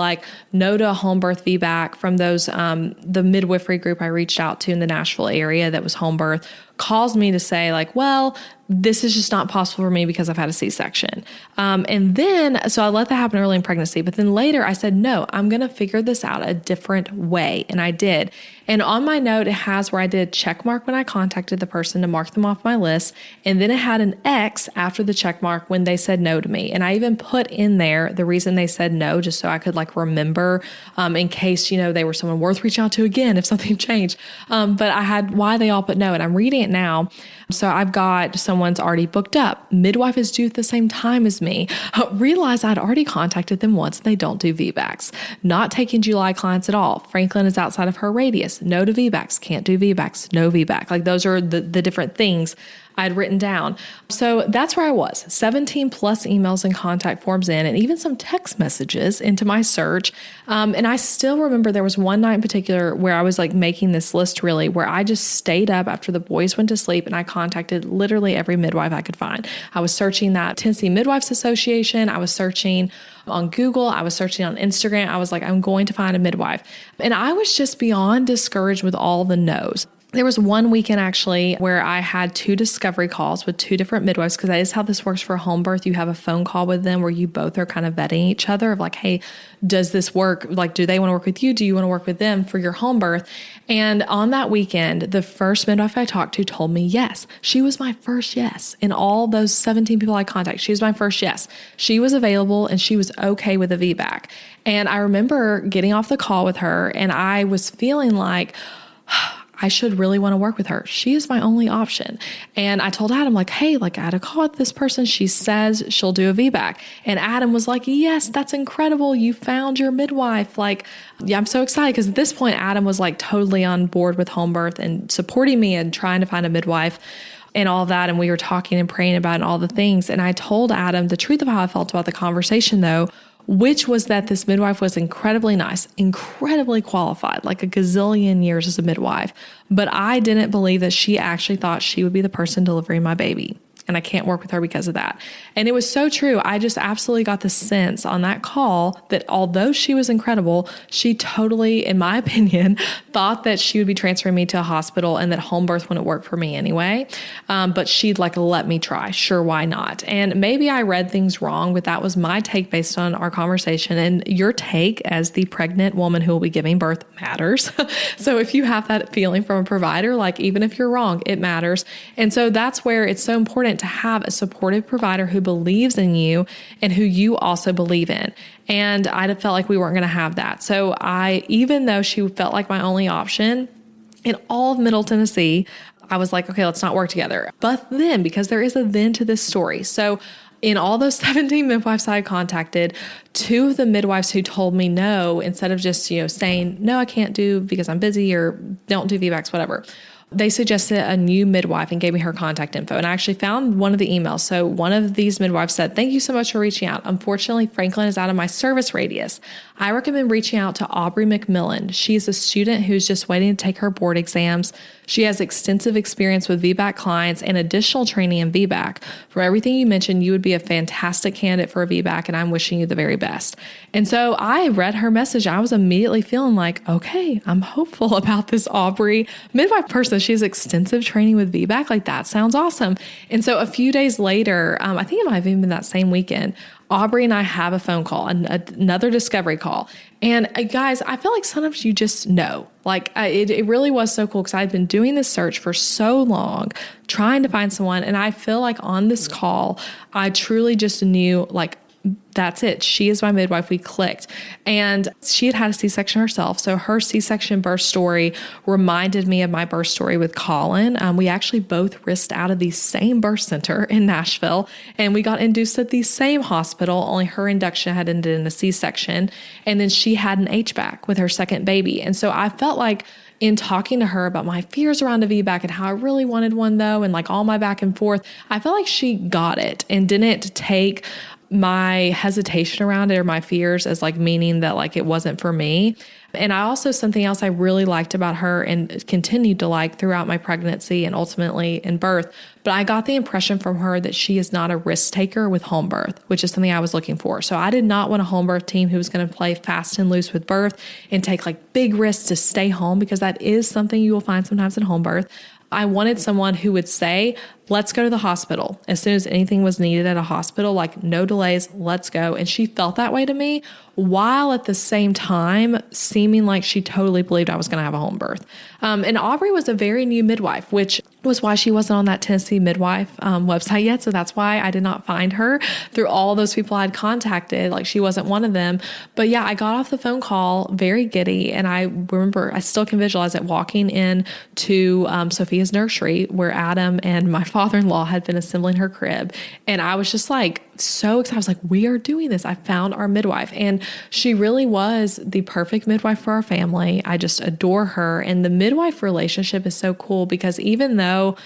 no to home birth VBAC from those, the midwifery group I reached out to in the Nashville area that was home birth calls me to say well, this is just not possible for me because I've had a C-section. And then, so I let that happen early in pregnancy, but then later I said, no, I'm going to figure this out a different way. And I did. And on my note, it has where I did check mark when I contacted the person to mark them off my list. And then it had an X after the check mark when they said no to me. And I even put in there the reason they said no, just so I could remember, in case, they were someone worth reaching out to again, if something changed. But I had why they all put no, and I'm reading it now. So I've got someone's already booked up. Midwife is due at the same time as me. Realized I'd already contacted them once and they don't do VBACs. Not taking July clients at all. Franklin is outside of her radius. No to VBACs. Can't do VBACs. No VBAC. Those are the different things I'd written down. So that's where I was, 17 plus emails and contact forms in, and even some text messages into my search. And I still remember there was one night in particular where I was making this list really, where I just stayed up after the boys went to sleep and I contacted literally every midwife I could find. I was searching that Tennessee Midwives Association. I was searching on Google. I was searching on Instagram. I was like, I'm going to find a midwife. And I was just beyond discouraged with all the no's. There was one weekend actually where I had 2 discovery calls with 2 different midwives, because that is how this works for home birth. You have a phone call with them where you both are kind of vetting each other of hey, does this work? Do they want to work with you? Do you want to work with them for your home birth? And on that weekend, the first midwife I talked to told me yes. She was my first yes. In all those 17 people I contacted, she was my first yes. She was available and she was okay with a VBAC. And I remember getting off the call with her and I was feeling I should really want to work with her. She is my only option. And I told Adam, hey, I had a call with this person. She says she'll do a VBAC. And Adam was like, yes, that's incredible. You found your midwife. Yeah, I'm so excited, because at this point, Adam was totally on board with home birth and supporting me and trying to find a midwife and all that. And we were talking and praying about it and all the things. And I told Adam the truth of how I felt about the conversation, though, which was that this midwife was incredibly nice, incredibly qualified, a gazillion years as a midwife. But I didn't believe that she actually thought she would be the person delivering my baby. and I can't work with her because of that. And it was so true. I just absolutely got the sense on that call that although she was incredible, she totally, in my opinion, thought that she would be transferring me to a hospital and that home birth wouldn't work for me anyway. But she'd like let me try. Sure, why not? And maybe I read things wrong, but that was my take based on our conversation. And your take as the pregnant woman who will be giving birth matters. So if you have that feeling from a provider, like even if you're wrong, it matters. And so that's where it's so important to have a supportive provider who believes in you and who you also believe in. And I felt like we weren't going to have that. So even though she felt like my only option in all of Middle Tennessee, I was like, okay, let's not work together. But then, because there is a then to this story. So in all those 17 midwives I contacted, 2 of the midwives who told me no, instead of just, saying, no, I can't do because I'm busy or don't do VBACs, whatever, they suggested a new midwife and gave me her contact info. And I actually found one of the emails. So one of these midwives said, thank you so much for reaching out. Unfortunately, Franklin is out of my service radius. I recommend reaching out to Aubrey McMillan. She's a student who's just waiting to take her board exams. She has extensive experience with VBAC clients and additional training in VBAC. For everything you mentioned, you would be a fantastic candidate for a VBAC, and I'm wishing you the very best. And so I read her message. I was immediately feeling like, okay, I'm hopeful about this Aubrey midwife person. She has extensive training with VBAC. Like, that sounds awesome. And so a few days later, I think it might have even been that same weekend, Aubrey and I have a phone call, another discovery call. And guys, I feel like sometimes you just know. Like it really was so cool because I'd been doing this search for so long, trying to find someone. And I feel like on this call, I truly just knew, like, that's it. She is my midwife. We clicked. And she had a C-section herself. So her C-section birth story reminded me of my birth story with Colin. We actually both risked out of the same birth center in Nashville, and we got induced at the same hospital, only her induction had ended in a C-section. And then she had an HBAC with her second baby. And so I felt like, in talking to her about my fears around a VBAC and how I really wanted one though, and like all my back and forth, I felt like she got it and didn't take my hesitation around it or my fears as like meaning that like it wasn't for me. And I also, something else I really liked about her and continued to like throughout my pregnancy and ultimately in birth, but I got the impression from her that she is not a risk taker with home birth, which is something I was looking for. So I did not want a home birth team who was going to play fast and loose with birth and take like big risks to stay home, because that is something you will find sometimes in home birth. I wanted someone who would say, let's go to the hospital. As soon as anything was needed at a hospital, like no delays, let's go. And she felt that way to me, while at the same time seeming like she totally believed I was going to have a home birth. And Aubrey was a very new midwife, which was why she wasn't on that Tennessee midwife website yet. So that's why I did not find her through all those people I'd contacted. Like, she wasn't one of them. But yeah, I got off the phone call very giddy. And I remember, I still can visualize it, walking in to Sophia's nursery where Adam and my father-in-law had been assembling her crib. And I was just like, so excited. I was like, we are doing this. I found our midwife. And she really was the perfect midwife for our family. I just adore her. And the midwife relationship is so cool because even though,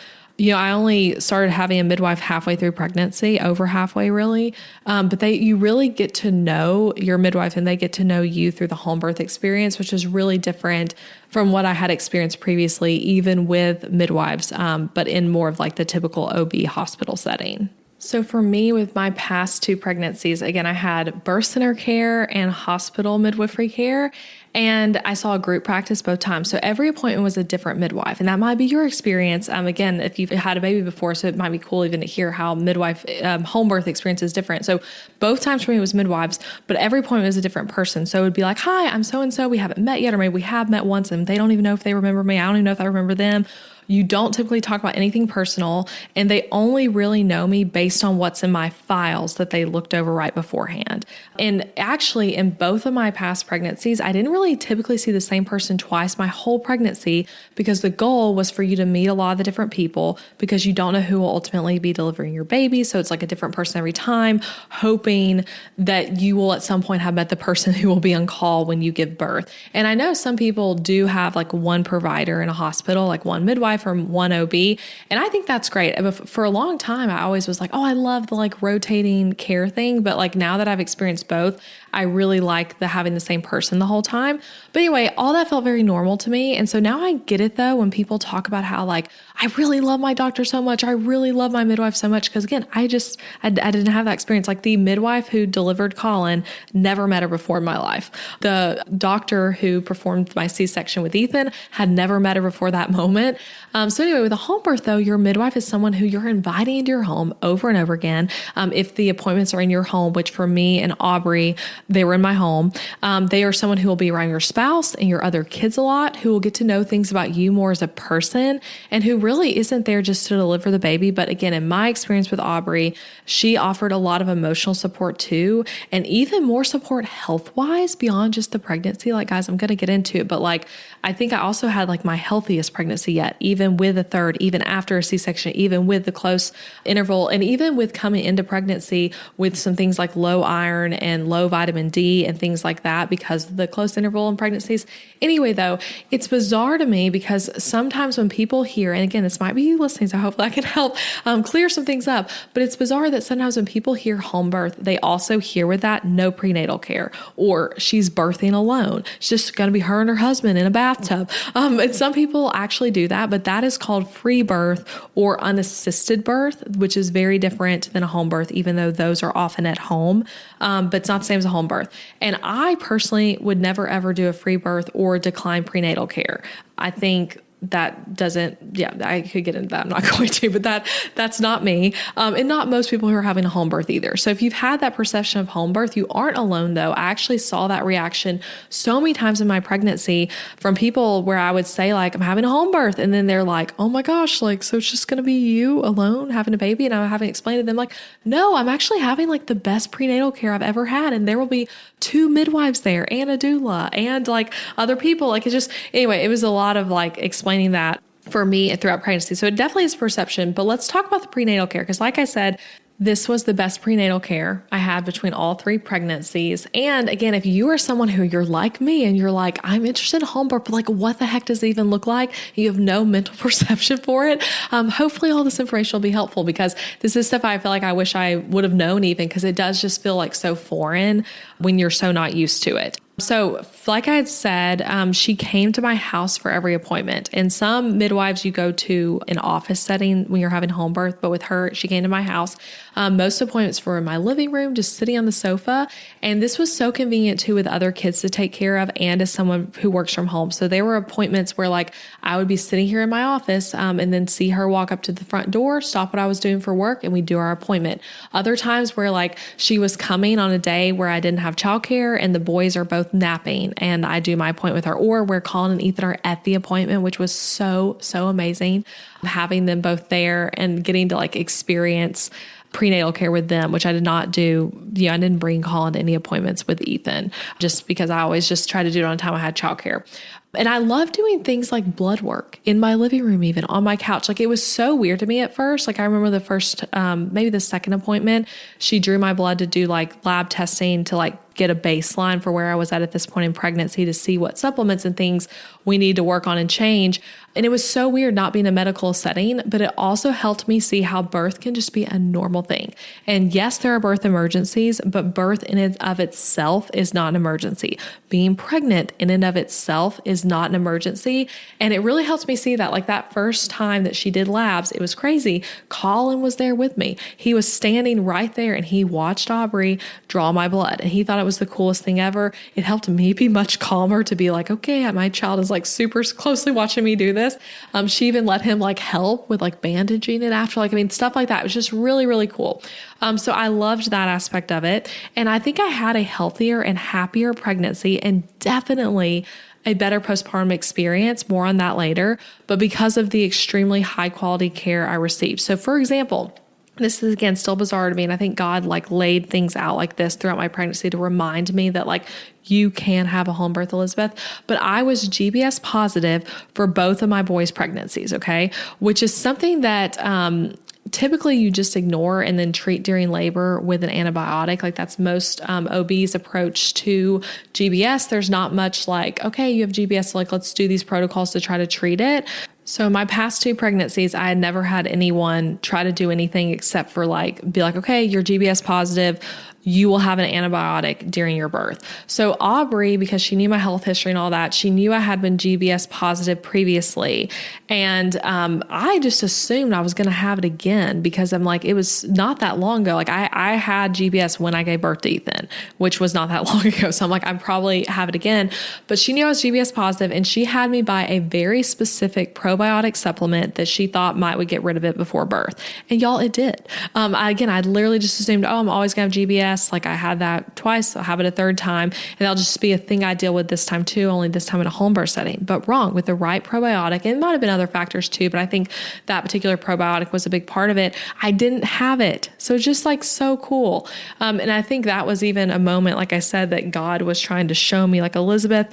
I only started having a midwife halfway through pregnancy, over halfway really. But you really get to know your midwife and they get to know you through the home birth experience, which is really different from what I had experienced previously, even with midwives, but in more of like the typical OB hospital setting. So for me, with my past 2 pregnancies, again, I had birth center care and hospital midwifery care, and I saw a group practice both times. So every appointment was a different midwife, and that might be your experience. Again, if you've had a baby before, so it might be cool even to hear how midwife home birth experience is different. So both times for me was midwives, but every appointment was a different person. So it would be like, hi, I'm so-and-so. We haven't met yet, or maybe we have met once and they don't even know if they remember me. I don't even know if I remember them. You don't typically talk about anything personal, and they only really know me based on what's in my files that they looked over right beforehand. And actually, in both of my past pregnancies, I didn't really typically see the same person twice my whole pregnancy, because the goal was for you to meet a lot of the different people, because you don't know who will ultimately be delivering your baby. So it's like a different person every time, hoping that you will at some point have met the person who will be on call when you give birth. And I know some people do have like one provider in a hospital, like one midwife midwife or one OB. And I think that's great. But for a long time, I always was like, oh, I love the like rotating care thing. But like now that I've experienced both, I really like the having the same person the whole time. But anyway, all that felt very normal to me. And so now I get it though, when people talk about how like, I really love my doctor so much. I really love my midwife so much. Cause again, I didn't have that experience. Like the midwife who delivered Colin, never met her before in my life. The doctor who performed my C-section with Ethan had never met her before that moment. So anyway, with a home birth though, your midwife is someone who you're inviting into your home over and over again. If the appointments are in your home, which for me and Aubrey, they were in my home. They are someone who will be around your spouse and your other kids a lot, who will get to know things about you more as a person, and who really isn't there just to deliver the baby. But again, in my experience with Aubrey, she offered a lot of emotional support too, and even more support health-wise beyond just the pregnancy. Like, guys, I'm going to get into it, but like, I think I also had like my healthiest pregnancy yet, even with a third, even after a C-section, even with the close interval, and even with coming into pregnancy with some things like low iron and low vitamin D and things like that because of the close interval in pregnancies. Anyway, though, it's bizarre to me because sometimes when people hear, and again, this might be you listening, so hopefully I can help clear some things up, but it's bizarre that sometimes when people hear home birth, they also hear with that no prenatal care, or she's birthing alone. She's just going to be her and her husband in a bathtub. And some people actually do that, but that is called free birth or unassisted birth, which is very different than a home birth, even though those are often at home. But it's not the same as a home birth. And I personally would never, ever do a free birth or decline prenatal care. I think that doesn't, I could get into that. I'm not going to, but that's not me. And not most people who are having a home birth either. So if you've had that perception of home birth, you aren't alone though. I actually saw that reaction so many times in my pregnancy from people where I would say like, I'm having a home birth. And then they're like, oh my gosh, like, so it's just going to be you alone having a baby. And I'm having to explain to them like, no, I'm actually having like the best prenatal care I've ever had. And there will be 2 midwives there and a doula and like other people. Like it's just, anyway, it was a lot of like explaining that for me throughout pregnancy. So it definitely is perception, but let's talk about the prenatal care. Cause like I said, this was the best prenatal care I had between all 3 pregnancies. And again, if you are someone who you're like me and you're like, I'm interested in home birth, but like, what the heck does it even look like? You have no mental perception for it. Hopefully all this information will be helpful because this is stuff I feel like I wish I would have known even because it does just feel like so foreign when you're so not used to it. So like I had said, she came to my house for every appointment. And some midwives you go to an office setting when you're having home birth, but with her, she came to my house. Most appointments were in my living room, just sitting on the sofa. And this was so convenient too with other kids to take care of and as someone who works from home. So there were appointments where like I would be sitting here in my office and then see her walk up to the front door, stop what I was doing for work, and we do our appointment. Other times where like she was coming on a day where I didn't have childcare and the boys are both napping and I do my appointment with her, or where Colin and Ethan are at the appointment, which was so amazing having them both there and getting to like experience prenatal care with them, which I did not do. I didn't bring Colin to any appointments with Ethan just because I always just tried to do it on time I had childcare. And I love doing things like blood work in my living room, even on my couch. Like it was so weird to me at first. Like I remember the first, maybe the second appointment, she drew my blood to do like lab testing to like get a baseline for where I was at this point in pregnancy to see what supplements and things we need to work on and change. And it was so weird not being a medical setting, but it also helped me see how birth can just be a normal thing. And yes, there are birth emergencies, but birth in and of itself is not an emergency. Being pregnant in and of itself is not an emergency. And it really helped me see that. Like that first time that she did labs, it was crazy. Colin was there with me. He was standing right there and he watched Aubrey draw my blood and he thought it was the coolest thing ever. It helped me be much calmer to be like, okay, my child is like super closely watching me do this. She even let him like help with like bandaging it after, stuff like that. It was just really cool. So I loved that aspect of it. And I think I had a healthier and happier pregnancy and definitely a better postpartum experience. More on that later, but because of the extremely high quality care I received. So for example, this is again still bizarre to me. And I think God like laid things out like this throughout my pregnancy to remind me that like you can have a home birth, Elizabeth. But I was GBS positive for both of my boys' pregnancies. Okay. Which is something that, typically you just ignore and then treat during labor with an antibiotic. Like that's most OB's approach to GBS. There's not much like, okay, you have GBS, so like let's do these protocols to try to treat it. So my past 2 pregnancies, I had never had anyone try to do anything except for be like, okay, you're GBS positive. You will have an antibiotic during your birth. So Aubrey, because she knew my health history and all that, she knew I had been GBS positive previously. And I just assumed I was going to have it again because I'm like, it was not that long ago. Like I had GBS when I gave birth to Ethan, which was not that long ago. So I'm like, I probably have it again. But she knew I was GBS positive and she had me buy a very specific probiotic supplement that she thought would get rid of it before birth. And y'all, it did. I literally just assumed, I'm always going to have GBS. Like I had that twice, I'll have it a third time, and that'll just be a thing I deal with this time too, only this time in a home birth setting. But wrong, with the right probiotic, and it might have been other factors too, but I think that particular probiotic was a big part of it. I didn't have it. So just so cool. And I think that was even a moment, like I said, that God was trying to show me, like, Elizabeth,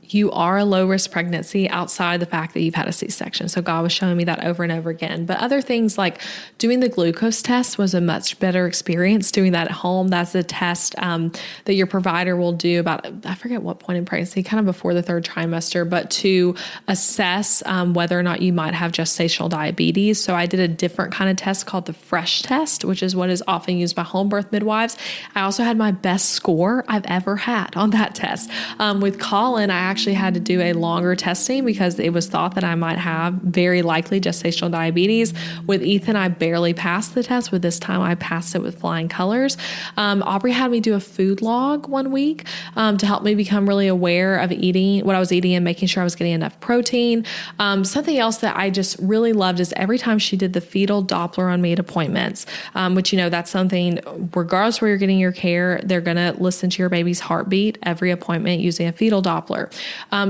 you are a low risk pregnancy outside the fact that you've had a C-section. So God was showing me that over and over again. But other things like doing the glucose test was a much better experience. Doing that at home, that's a test that your provider will do about, I forget what point in pregnancy, kind of before the 3rd trimester, but to assess whether or not you might have gestational diabetes. So I did a different kind of test called the FRESH test, which is what is often used by home birth midwives. I also had my best score I've ever had on that test. With Colin, I actually had to do a longer testing because it was thought that I might have very likely gestational diabetes. With Ethan, I barely passed the test. With this time, I passed it with flying colors. Aubrey had me do a food log one week to help me become really aware of eating, what I was eating and making sure I was getting enough protein. Something else that I just really loved is every time she did the fetal Doppler on me at appointments, which, that's something, regardless where you're getting your care, they're going to listen to your baby's heartbeat every appointment using a fetal Doppler.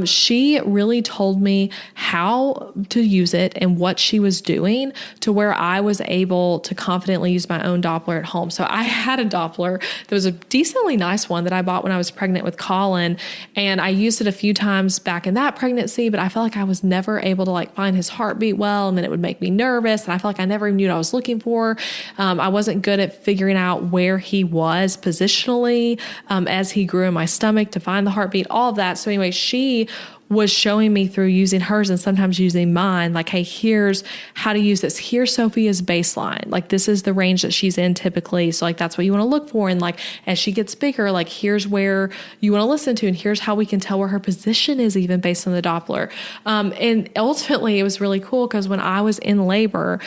She really told me how to use it and what she was doing to where I was able to confidently use my own Doppler at home. So I had a Doppler that was a decently nice one that I bought when I was pregnant with Colin. And I used it a few times back in that pregnancy, but I felt like I was never able to find his heartbeat well. And then it would make me nervous. And I felt like I never even knew what I was looking for. I wasn't good at figuring out where he was positionally as he grew in my stomach to find the heartbeat, all of that. So anyway, she was showing me through using hers and sometimes using mine, like, hey, here's how to use this. Here's Sophia's baseline. Like, this is the range that she's in typically. So that's what you want to look for. And as she gets bigger, here's where you want to listen to, and here's how we can tell where her position is even based on the Doppler. And ultimately it was really cool because when I was in labor,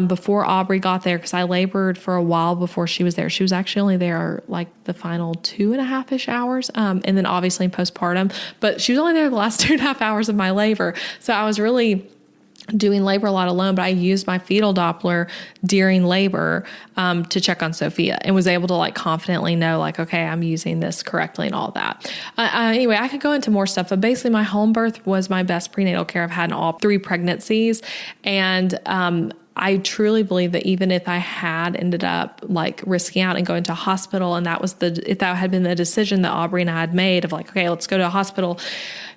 before Aubrey got there, because I labored for a while before she was there, she was actually only there the final 2.5-ish hours. And then obviously in postpartum, but she was only there the last 2.5 hours of my labor. So I was really doing labor a lot alone, but I used my fetal Doppler during labor to check on Sophia and was able to confidently know okay, I'm using this correctly and all that. Anyway, I could go into more stuff, but basically my home birth was my best prenatal care I've had in all 3 pregnancies. And I truly believe that even if I had ended up risking out and going to a hospital, and if that had been the decision that Aubrey and I had made of okay, let's go to a hospital,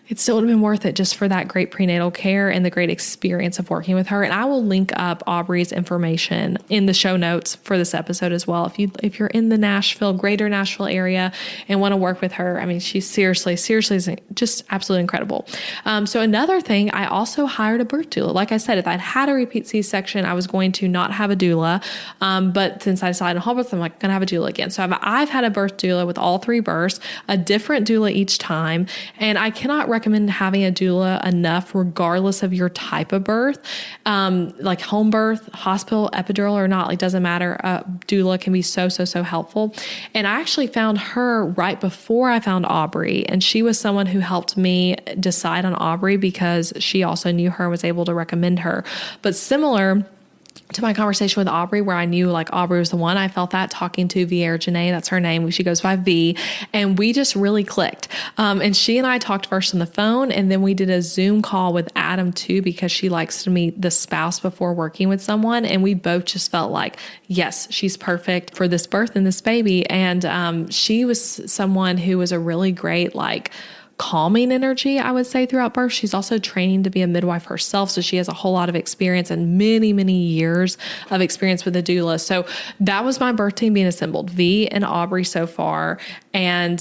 it still would have been worth it just for that great prenatal care and the great experience of working with her. And I will link up Aubrey's information in the show notes for this episode as well. If you're in the greater Nashville area and want to work with her, I mean, she's seriously is just absolutely incredible. So another thing, I also hired a birth doula. Like I said, if I'd had a repeat C-section, I was going to not have a doula. But since I decided to home birth, I'm going to have a doula again. So I've had a birth doula with all 3 births, a different doula each time. And I cannot recommend having a doula enough, regardless of your type of birth, home birth, hospital, epidural or not, doesn't matter. A doula can be so helpful. And I actually found her right before I found Aubrey. And she was someone who helped me decide on Aubrey because she also knew her and was able to recommend her. But similar to my conversation with Aubrey, where I knew Aubrey was the one, I felt that talking to Janae, that's her name. She goes by V, and we just really clicked. And she and I talked first on the phone, and then we did a Zoom call with Adam too, because she likes to meet the spouse before working with someone. And we both just felt yes, she's perfect for this birth and this baby. And she was someone who was a really great, calming energy, I would say, throughout birth. She's also training to be a midwife herself. So she has a whole lot of experience and many, many years of experience with a doula. So that was my birth team being assembled, V and Aubrey so far. And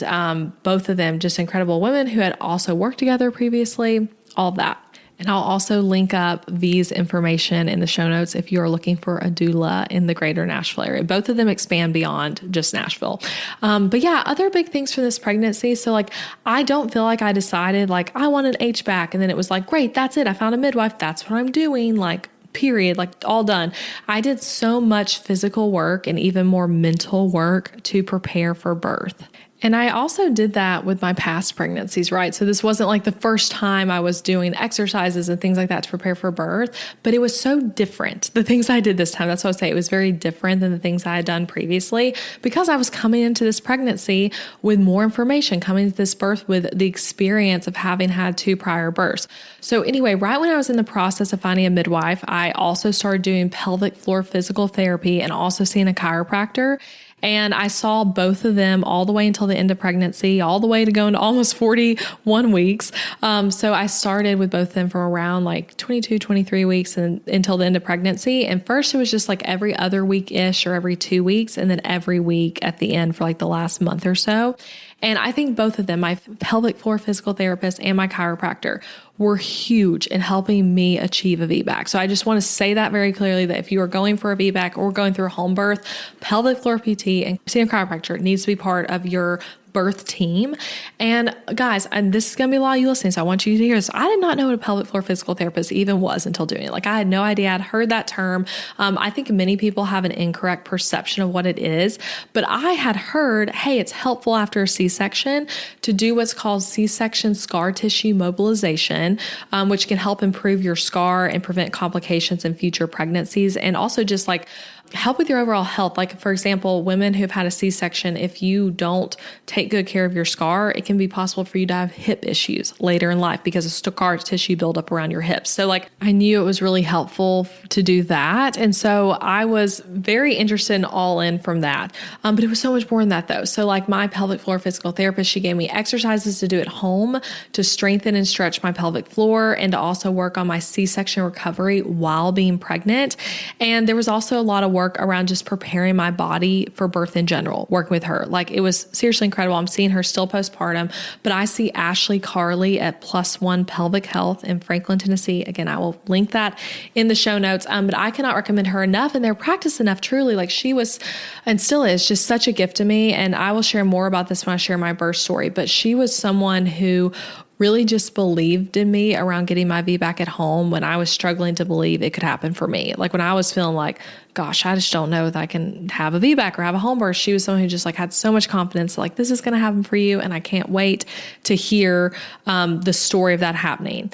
both of them just incredible women who had also worked together previously, all of that. And I'll also link up V's information in the show notes if you're looking for a doula in the greater Nashville area. Both of them expand beyond just Nashville. But yeah, other big things for this pregnancy. So like, I don't feel like I decided like I want an HBAC and then it was like, great, that's it. I found a midwife. That's what I'm doing. Like, period, like all done. I did so much physical work and even more mental work to prepare for birth. And I also did that with my past pregnancies, right? So this wasn't like the first time I was doing exercises and things like that to prepare for birth, but it was so different. The things I did this time, that's what I would say, it was very different than the things I had done previously because I was coming into this pregnancy with more information, coming into this birth with the experience of having had 2 prior births. So anyway, right when I was in the process of finding a midwife, I also started doing pelvic floor physical therapy and also seeing a chiropractor. And I saw both of them all the way until the end of pregnancy, all the way to going to almost 41 weeks. So I started with both of them from around like 22, 23 weeks and until the end of pregnancy. And first it was just like every other week-ish or every 2 weeks. And then every week at the end for like the last month or so. And I think both of them, my pelvic floor physical therapist and my chiropractor, were huge in helping me achieve a VBAC. So I just want to say that very clearly that if you are going for a VBAC or going through a home birth, pelvic floor PT and seeing a chiropractor needs to be part of your birth team. And guys, and this is going to be a lot of you listening, so I want you to hear this. I did not know what a pelvic floor physical therapist even was until doing it. Like I had no idea. I'd heard that term. I think many people have an incorrect perception of what it is, but I had heard, hey, it's helpful after a C-section to do what's called C-section scar tissue mobilization, which can help improve your scar and prevent complications in future pregnancies. And also just like help with your overall health. Like for example, women who've had a C-section, if you don't take good care of your scar, it can be possible for you to have hip issues later in life because of scar tissue buildup around your hips. So like I knew it was really helpful to do that. And so I was very interested and all in from that. But it was so much more than that though. So like my pelvic floor physical therapist, she gave me exercises to do at home to strengthen and stretch my pelvic floor and to also work on my C-section recovery while being pregnant. And there was also a lot of work around just preparing my body for birth in general, working with her. Like it was seriously incredible. I'm seeing her still postpartum, but I see Ashley Carley at +1 Pelvic Health in Franklin, Tennessee. Again, I will link that in the show notes. But I cannot recommend her enough and their practice enough. Truly, like she was and still is just such a gift to me. And I will share more about this when I share my birth story, but she was someone who really just believed in me around getting my VBAC at home when I was struggling to believe it could happen for me. Like when I was feeling like, gosh, I just don't know if I can have a VBAC or have a home birth. She was someone who just like had so much confidence, like this is going to happen for you. And I can't wait to hear the story of that happening.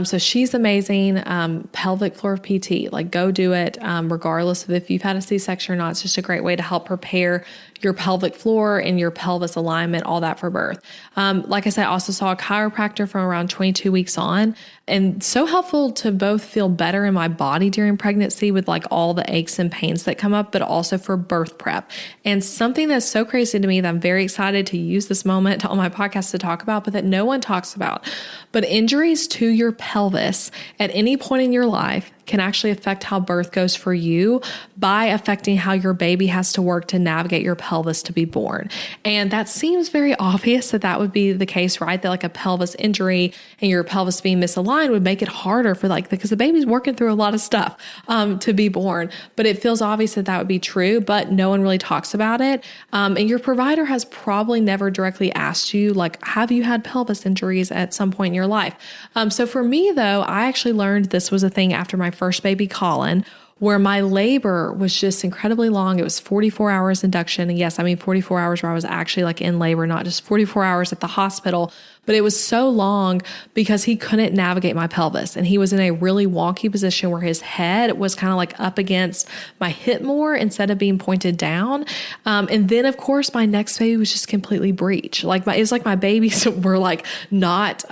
So she's amazing. Pelvic floor PT, like go do it. Regardless of if you've had a C-section or not, it's just a great way to help prepare your pelvic floor and your pelvis alignment, all that for birth. Like I said, I also saw a chiropractor from around 22 weeks on, and so helpful to both feel better in my body during pregnancy with like all the aches and pains that come up, but also for birth prep. And something that's so crazy to me that I'm very excited to use this moment on my podcast to talk about, but that no one talks about, but injuries to your pelvis at any point in your life can actually affect how birth goes for you by affecting how your baby has to work to navigate your pelvis to be born. And that seems very obvious that that would be the case, right? That like a pelvis injury and your pelvis being misaligned would make it harder for like, because the baby's working through a lot of stuff to be born. But it feels obvious that that would be true, but no one really talks about it. And your provider has probably never directly asked you, like, have you had pelvis injuries at some point in your life? So for me though, I actually learned this was a thing after my first baby, Colin, where my labor was just incredibly long. It was 44 hours induction. And yes, I mean 44 hours where I was actually like in labor, not just 44 hours at the hospital, but it was so long because he couldn't navigate my pelvis. And he was in a really wonky position where his head was kind of like up against my hip more instead of being pointed down. And then of course my next baby was just completely breech. Like it was like my babies were like not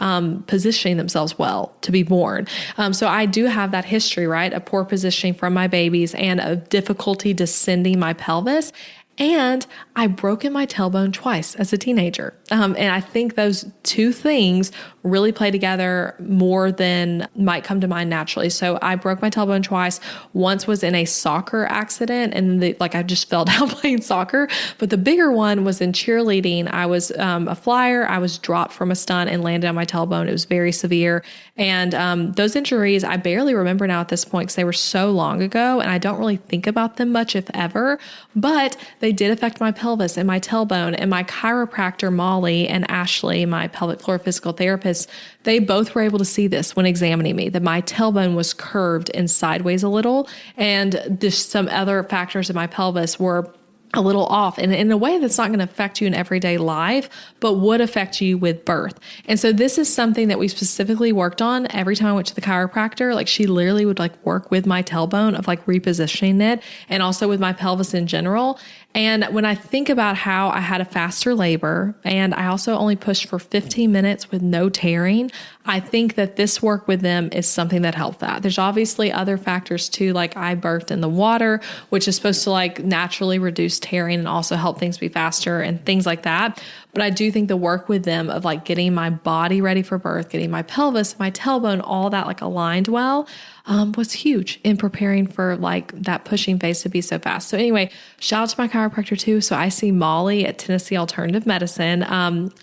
positioning themselves well to be born. So I do have that history, right? A poor positioning from my babies and a difficulty descending my pelvis. And I broken my tailbone twice as a teenager. And I think those two things really play together more than might come to mind naturally. So I broke my tailbone twice. Once was in a soccer accident, and I just fell down playing soccer. But the bigger one was in cheerleading. I was a flyer. I was dropped from a stunt and landed on my tailbone. It was very severe. And those injuries, I barely remember now at this point because they were so long ago, and I don't really think about them much, if ever. But they did affect my pelvis and my tailbone, and my chiropractor, Molly, and Ashley, my pelvic floor physical therapist, they both were able to see this when examining me, that my tailbone was curved and sideways a little, and just some other factors in my pelvis were a little off, and in a way that's not going to affect you in everyday life, but would affect you with birth. And so this is something that we specifically worked on every time I went to the chiropractor. Like, she literally would work with my tailbone of repositioning it, and also with my pelvis in general. And when I think about how I had a faster labor, and I also only pushed for 15 minutes with no tearing, I think that this work with them is something that helped that. There's obviously other factors too, like I birthed in the water, which is supposed to naturally reduce tearing and also help things be faster and things like that. But I do think the work with them of getting my body ready for birth, getting my pelvis, my tailbone, all that aligned well, was huge in preparing for that pushing phase to be so fast. So anyway, shout out to my chiropractor too. So I see Molly at Tennessee Alternative Medicine,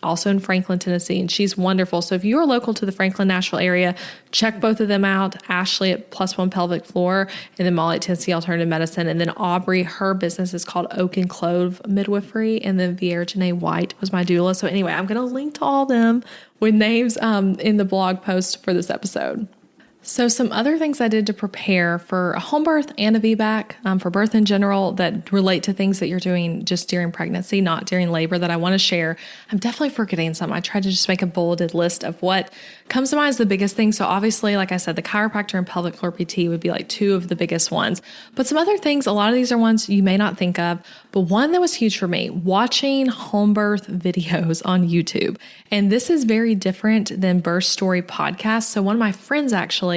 also in Franklin, Tennessee, and she's wonderful. So if you are local to the Franklin, Nashville area, check both of them out. Ashley at Plus One Pelvic Floor, and then Molly at Tennessee Alternative Medicine. And then Aubrey, her business is called Oak and Clove Midwifery, and then Vierge White was my doula. So anyway, I'm going to link to all them with names in the blog post for this episode. So some other things I did to prepare for a home birth and a VBAC, for birth in general, that relate to things that you're doing just during pregnancy, not during labor, that I want to share. I'm definitely forgetting some. I tried to just make a bulleted list of what comes to mind as the biggest thing. So obviously, like I said, the chiropractor and pelvic floor PT would be two of the biggest ones. But some other things, a lot of these are ones you may not think of, but one that was huge for me, watching home birth videos on YouTube. And this is very different than Birth Story podcasts. So one of my friends actually,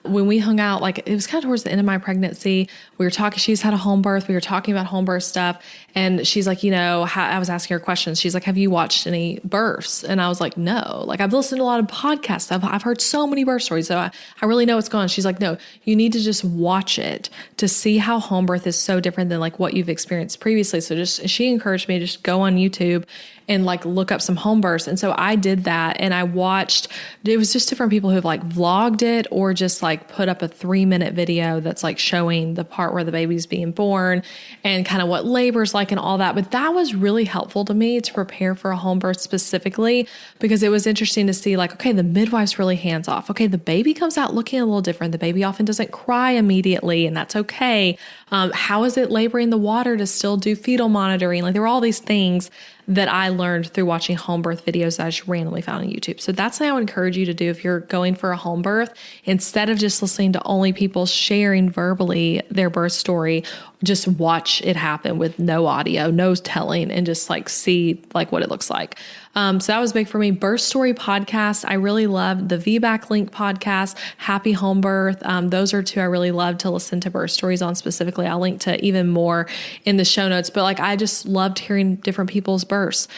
when we hung out, it was kind of towards the end of my pregnancy, we were talking, she's had a home birth. We were talking about home birth stuff. And she's like, I was asking her questions. She's like, have you watched any births? And I was like, no, I've listened to a lot of podcasts. I've heard so many birth stories. So I really know what's going on. She's like, no, you need to just watch it to see how home birth is so different than what you've experienced previously. So she encouraged me to just go on YouTube and look up some home births. And so I did that, and I watched, it was just different people who've vlogged it, or just put up a 3-minute video that's showing the part where the baby's being born and kind of what labor's like and all that. But that was really helpful to me to prepare for a home birth specifically, because it was interesting to see okay, the midwife's really hands off. Okay, the baby comes out looking a little different. The baby often doesn't cry immediately, and that's okay. How is it laboring the water to still do fetal monitoring? There were all these things that I learned through watching home birth videos that I just randomly found on YouTube. So that's something I would encourage you to do if you're going for a home birth. Instead of just listening to only people sharing verbally their birth story, just watch it happen with no audio, no telling, and just see what it looks like. So that was big for me. Birth Story podcast, I really loved. The VBAC Link podcast, Happy Home Birth. Those are two I really love to listen to birth stories on specifically. I'll link to even more in the show notes, but I just loved hearing different people's births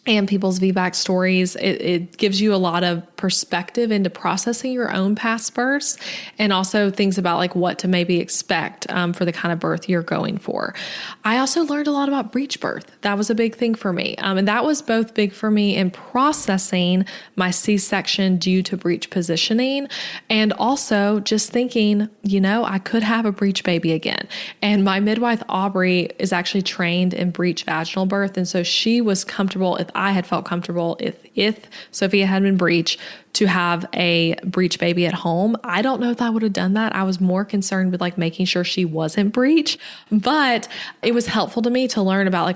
and people's VBAC stories. It gives you a lot of perspective into processing your own past births, and also things about what to maybe expect for the kind of birth you're going for. I also learned a lot about breech birth. That was a big thing for me. And that was both big for me in processing my C-section due to breech positioning, and also just thinking, I could have a breech baby again. And my midwife, Aubrey, is actually trained in breech vaginal birth. And so she was comfortable, if I had felt comfortable, if Sofia had been breech, to have a breech baby at home. I don't know if I would have done that. I was more concerned with making sure she wasn't breech, but it was helpful to me to learn about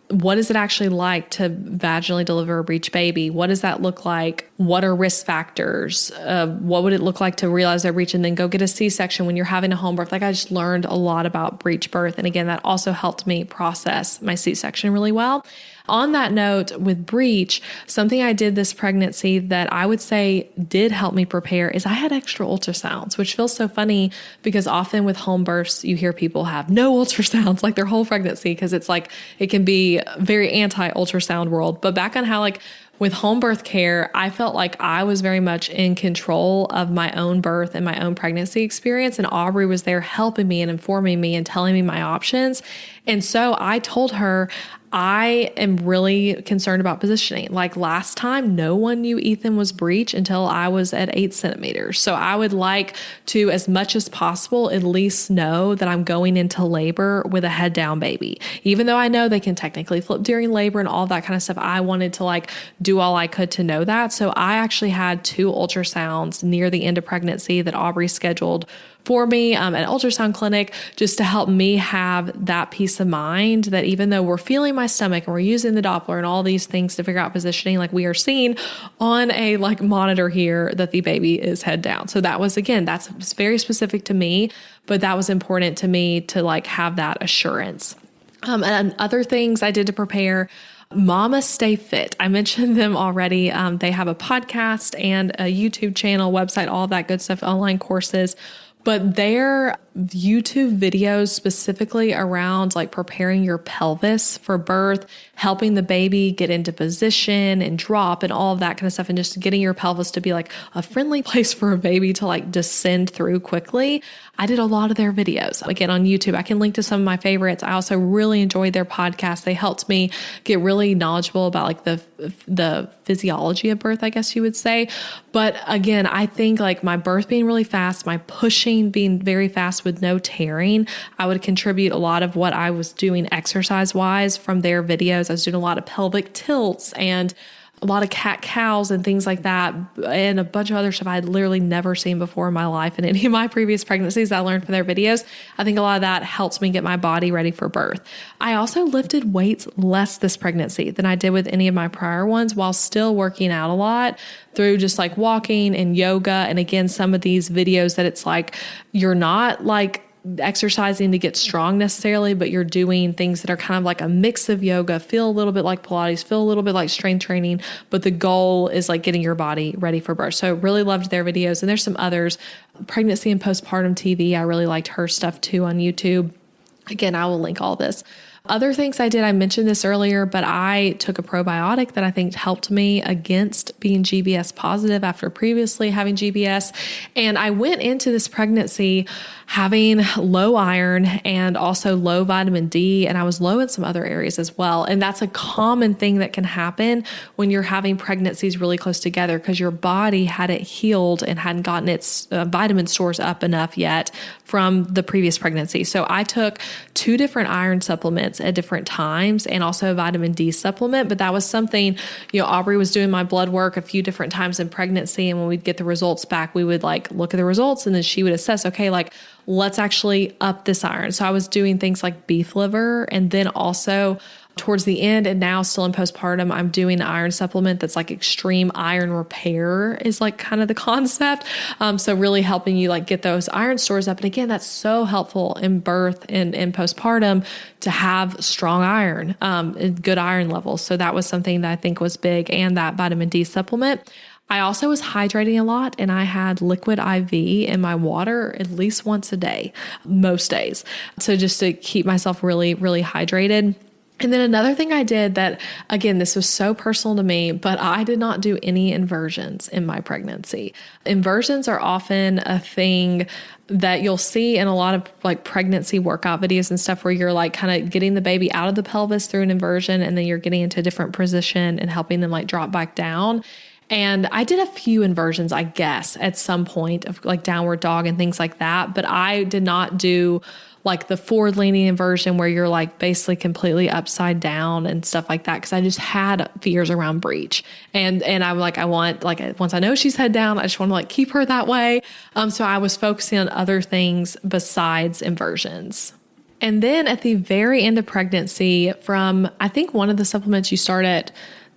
what is it actually like to vaginally deliver a breech baby? What does that look like? What are risk factors? What would it look like to realize they're breech and then go get a C-section when you're having a home birth? I just learned a lot about breech birth. And again, that also helped me process my C-section really well. On that note, with breech, something I did this pregnancy that I would would say did help me prepare is I had extra ultrasounds, which feels so funny because often with home births, you hear people have no ultrasounds like their whole pregnancy because it's like it can be very anti-ultrasound world. But back on how like with home birth care, I felt like I was very much in control of my own birth and my own pregnancy experience. And Aubrey was there helping me and informing me and telling me my options. And so I told her, I am really concerned about positioning. Like last time, no one knew Ethan was breech until I was at 8 centimeters. So I would like to, as much as possible, at least know that I'm going into labor with a head down baby. Even though I know they can technically flip during labor and all that kind of stuff, I wanted to like do all I could to know that. So I actually had 2 ultrasounds near the end of pregnancy that Aubrey scheduled for me at an ultrasound clinic just to help me have that peace of mind that even though we're feeling my stomach and we're using the Doppler and all these things to figure out positioning, like we are seeing on a like monitor here that the baby is head down. So that was, again, that's very specific to me, but that was important to me to like have that assurance. And other things I did to prepare, Mama Stay Fit. I mentioned them already. They have a podcast and a YouTube channel, website, all of that good stuff, online courses. But their YouTube videos specifically around like preparing your pelvis for birth, helping the baby get into position and drop and all of that kind of stuff, and just getting your pelvis to be like a friendly place for a baby to like descend through quickly. I did a lot of their videos again on YouTube. I can link to some of my favorites. I also really enjoyed their podcast. They helped me get really knowledgeable about like the physiology of birth, I guess you would say. But again, I think like my birth being really fast, my pushing being very fast with no tearing, I would contribute a lot of what I was doing exercise wise from their videos. I was doing a lot of pelvic tilts and a lot of cat-cows and things like that, and a bunch of other stuff I had literally never seen before in my life in any of my previous pregnancies I learned from their videos. I think a lot of that helps me get my body ready for birth. I also lifted weights less this pregnancy than I did with any of my prior ones while still working out a lot through just like walking and yoga. And again, some of these videos that it's like, you're not like exercising to get strong necessarily, but you're doing things that are kind of like a mix of yoga, feel a little bit like Pilates, feel a little bit like strength training, but the goal is like getting your body ready for birth. So really loved their videos. And there's some others, pregnancy and postpartum TV. I really liked her stuff too on YouTube. Again, I will link all this. Other things I did, I mentioned this earlier, but I took a probiotic that I think helped me against being GBS positive after previously having GBS. And I went into this pregnancy having low iron and also low vitamin D, and I was low in some other areas as well. And that's a common thing that can happen when you're having pregnancies really close together because your body hadn't healed and hadn't gotten its vitamin stores up enough yet from the previous pregnancy. So I took 2 different iron supplements at different times and also a vitamin D supplement. But that was something, Aubrey was doing my blood work a few different times in pregnancy. And when we'd get the results back, we would like look at the results and then she would assess, okay, like let's actually up this iron. So I was doing things like beef liver, and then also towards the end and now still in postpartum, I'm doing an iron supplement that's like extreme iron repair is like kind of the concept. So really helping you like get those iron stores up. And again, that's so helpful in birth and in postpartum to have strong iron, and good iron levels. So that was something that I think was big, and that vitamin D supplement. I also was hydrating a lot, and I had liquid IV in my water at least once a day, most days. So just to keep myself really, really hydrated. And then another thing I did that, again, this was so personal to me, but I did not do any inversions in my pregnancy. Inversions are often a thing that you'll see in a lot of like pregnancy workout videos and stuff where you're like kind of getting the baby out of the pelvis through an inversion, and then you're getting into a different position and helping them like drop back down. And I did a few inversions, I guess, at some point of like downward dog and things like that. But I did not do like the forward leaning inversion where you're like basically completely upside down and stuff like that. Cause I just had fears around breech. And I'm like, I want like, once I know she's head down, I just want to like keep her that way. So I was focusing on other things besides inversions. And then at the very end of pregnancy, from I think one of the supplements you start at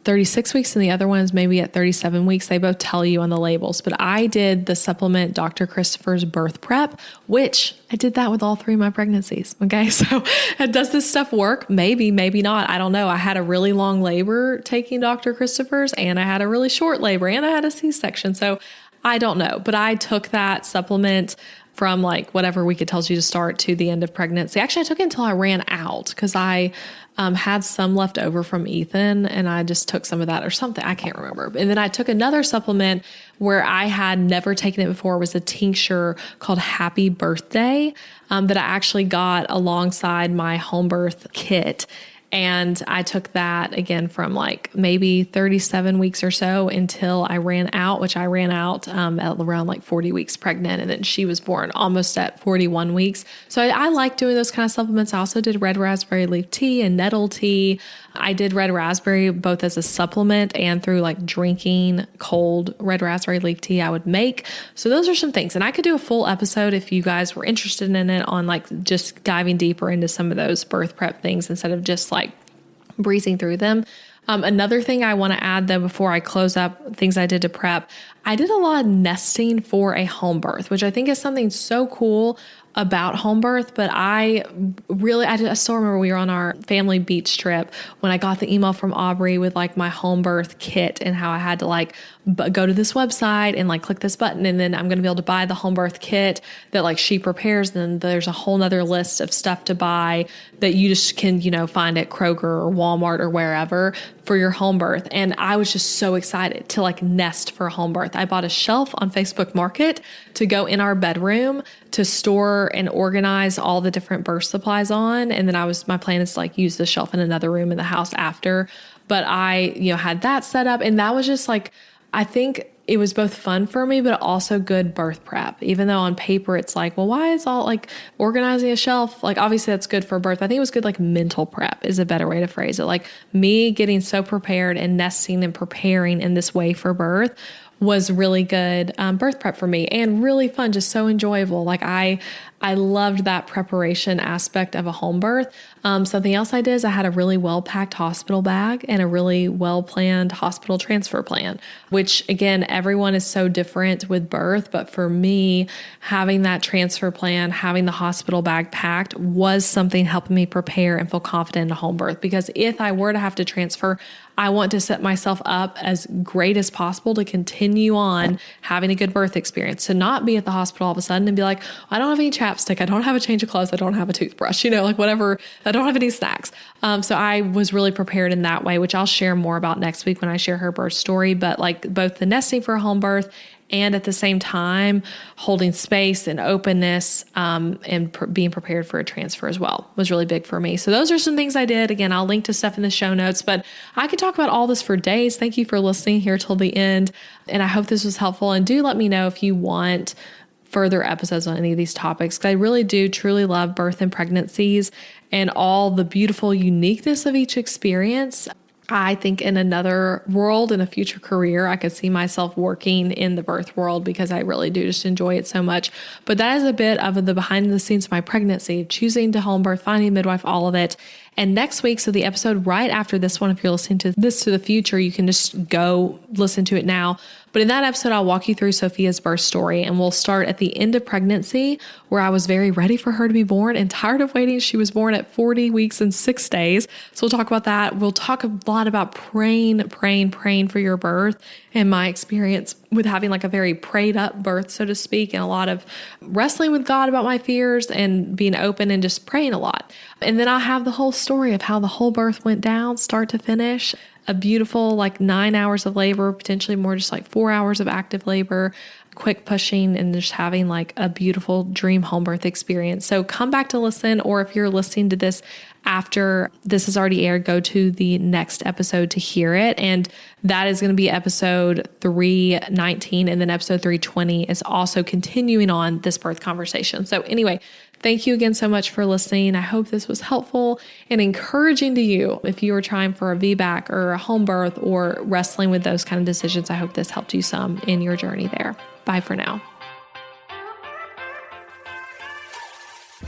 36 weeks and the other one's maybe at 37 weeks. They both tell you on the labels, but I did the supplement Dr. Christopher's Birth Prep, which I did that with all 3 of my pregnancies. Okay. So does this stuff work? Maybe, maybe not. I don't know. I had a really long labor taking Dr. Christopher's, and I had a really short labor, and I had a C-section. So I don't know, but I took that supplement from like whatever week it tells you to start to the end of pregnancy. Actually, I took it until I ran out because I had some left over from Ethan, and I just took some of that or something. I can't remember. And then I took another supplement where I had never taken it before. It was a tincture called Happy Birthday that I actually got alongside my home birth kit. And I took that again from like maybe 37 weeks or so until I ran out, which I ran out at around like 40 weeks pregnant. And then she was born almost at 41 weeks. So I like doing those kind of supplements. I also did red raspberry leaf tea and nettle tea. I did red raspberry both as a supplement and through like drinking cold red raspberry leaf tea I would make. So those are some things. And I could do a full episode if you guys were interested in it on like just diving deeper into some of those birth prep things instead of just like breezing through them. Another thing I want to add though, before I close up things I did to prep, I did a lot of nesting for a home birth, which I think is something so cool about home birth. But I still remember we were on our family beach trip when I got the email from Aubrey with like my home birth kit and how I had to like go to this website and like click this button. And then I'm going to be able to buy the home birth kit that like she prepares. And then there's a whole nother list of stuff to buy that you just can, find at Kroger or Walmart or wherever for your home birth. And I was just so excited to like nest for a home birth. I bought a shelf on Facebook Market to go in our bedroom to store and organize all the different birth supplies on. And then my plan is to like use the shelf in another room in the house after. But I, had that set up, and that was just like, I think it was both fun for me, but also good birth prep. Even though on paper it's like, well, why is all like organizing a shelf? Like obviously that's good for birth. I think it was good, like mental prep is a better way to phrase it. Like me getting so prepared and nesting and preparing in this way for birth was really good birth prep for me, and really fun, just so enjoyable. Like I loved that preparation aspect of a home birth. Something else I did is I had a really well-packed hospital bag and a really well-planned hospital transfer plan, which again, everyone is so different with birth. But for me, having that transfer plan, having the hospital bag packed was something helping me prepare and feel confident in a home birth. Because if I were to have to transfer, I want to set myself up as great as possible to continue on having a good birth experience, to not be at the hospital all of a sudden and be like, I don't have any chapstick, I don't have a change of clothes, I don't have a toothbrush, like whatever, I don't have any snacks. So I was really prepared in that way, which I'll share more about next week when I share her birth story. But like both the nesting for a home birth and at the same time holding space and openness and being prepared for a transfer as well was really big for me. So those are some things I did. Again, I'll link to stuff in the show notes, but I could talk about all this for days. Thank you for listening here till the end. And I hope this was helpful. And do let me know if you want further episodes on any of these topics, because I really do truly love birth and pregnancies and all the beautiful uniqueness of each experience. I think in another world, in a future career, I could see myself working in the birth world because I really do just enjoy it so much. But that is a bit of the behind the scenes of my pregnancy, choosing to home birth, finding a midwife, all of it. And next week, so the episode right after this one, if you're listening to this to the future, you can just go listen to it now. But in that episode, I'll walk you through Sofia's birth story, and we'll start at the end of pregnancy, where I was very ready for her to be born and tired of waiting. She was born at 40 weeks and 6 days. So we'll talk about that. We'll talk a lot about praying for your birth and my experience with having like a very prayed up birth, so to speak, and a lot of wrestling with God about my fears and being open and just praying a lot. And then I'll have the whole story of how the whole birth went down, start to finish. A beautiful like 9 hours of labor, potentially more, just like 4 hours of active labor, quick pushing, and just having like a beautiful dream home birth experience. So come back to listen, or if you're listening to this after this has already aired, go to the next episode to hear it. And that is going to be episode 319. And then episode 320 is also continuing on this birth conversation. So anyway, thank you again so much for listening. I hope this was helpful and encouraging to you if you are trying for a VBAC or a home birth or wrestling with those kind of decisions. I hope this helped you some in your journey there. Bye for now.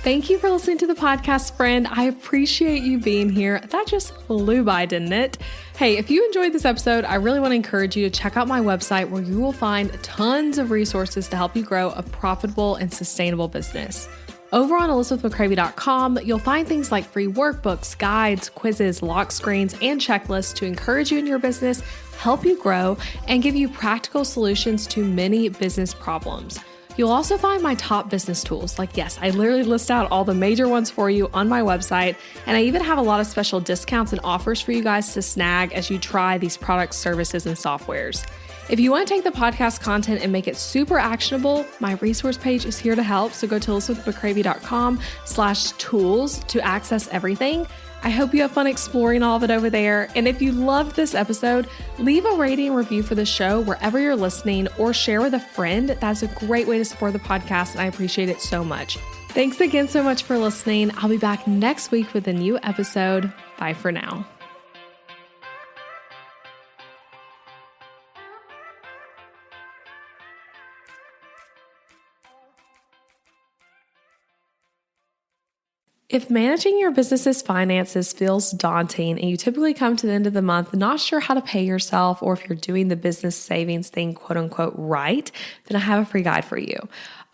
Thank you for listening to the podcast, friend. I appreciate you being here. That just flew by, didn't it? Hey, if you enjoyed this episode, I really want to encourage you to check out my website where you will find tons of resources to help you grow a profitable and sustainable business. Over on ElizabethMcCravy.com, you'll find things like free workbooks, guides, quizzes, lock screens, and checklists to encourage you in your business, help you grow, and give you practical solutions to many business problems. You'll also find my top business tools. Yes, I literally list out all the major ones for you on my website, and I even have a lot of special discounts and offers for you guys to snag as you try these products, services, and softwares. If you want to take the podcast content and make it super actionable, my resource page is here to help. So go to elizabethmccravy.com/tools to access everything. I hope you have fun exploring all of it over there. And if you loved this episode, leave a rating and review for the show wherever you're listening or share with a friend. That's a great way to support the podcast, and I appreciate it so much. Thanks again so much for listening. I'll be back next week with a new episode. Bye for now. If managing your business's finances feels daunting and you typically come to the end of the month not sure how to pay yourself, or if you're doing the business savings thing, quote unquote, right, then I have a free guide for you.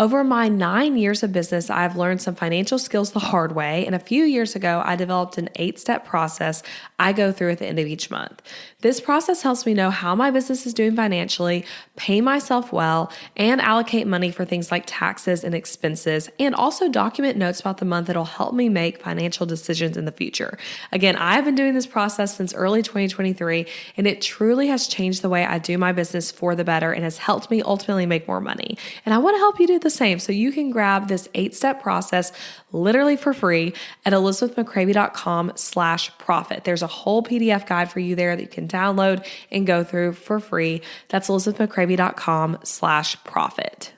Over my 9 years of business, I've learned some financial skills the hard way, and a few years ago, I developed an 8-step process I go through at the end of each month. This process helps me know how my business is doing financially, pay myself well, and allocate money for things like taxes and expenses, and also document notes about the month that'll help me make financial decisions in the future. Again, I've been doing this process since early 2023, and it truly has changed the way I do my business for the better and has helped me ultimately make more money. And I want to help you do the same. So you can grab this 8-step process literally for free at elizabethmccravy.com/profit. There's a whole PDF guide for you there that you can download and go through for free. That's elizabethmccravy.com/profit.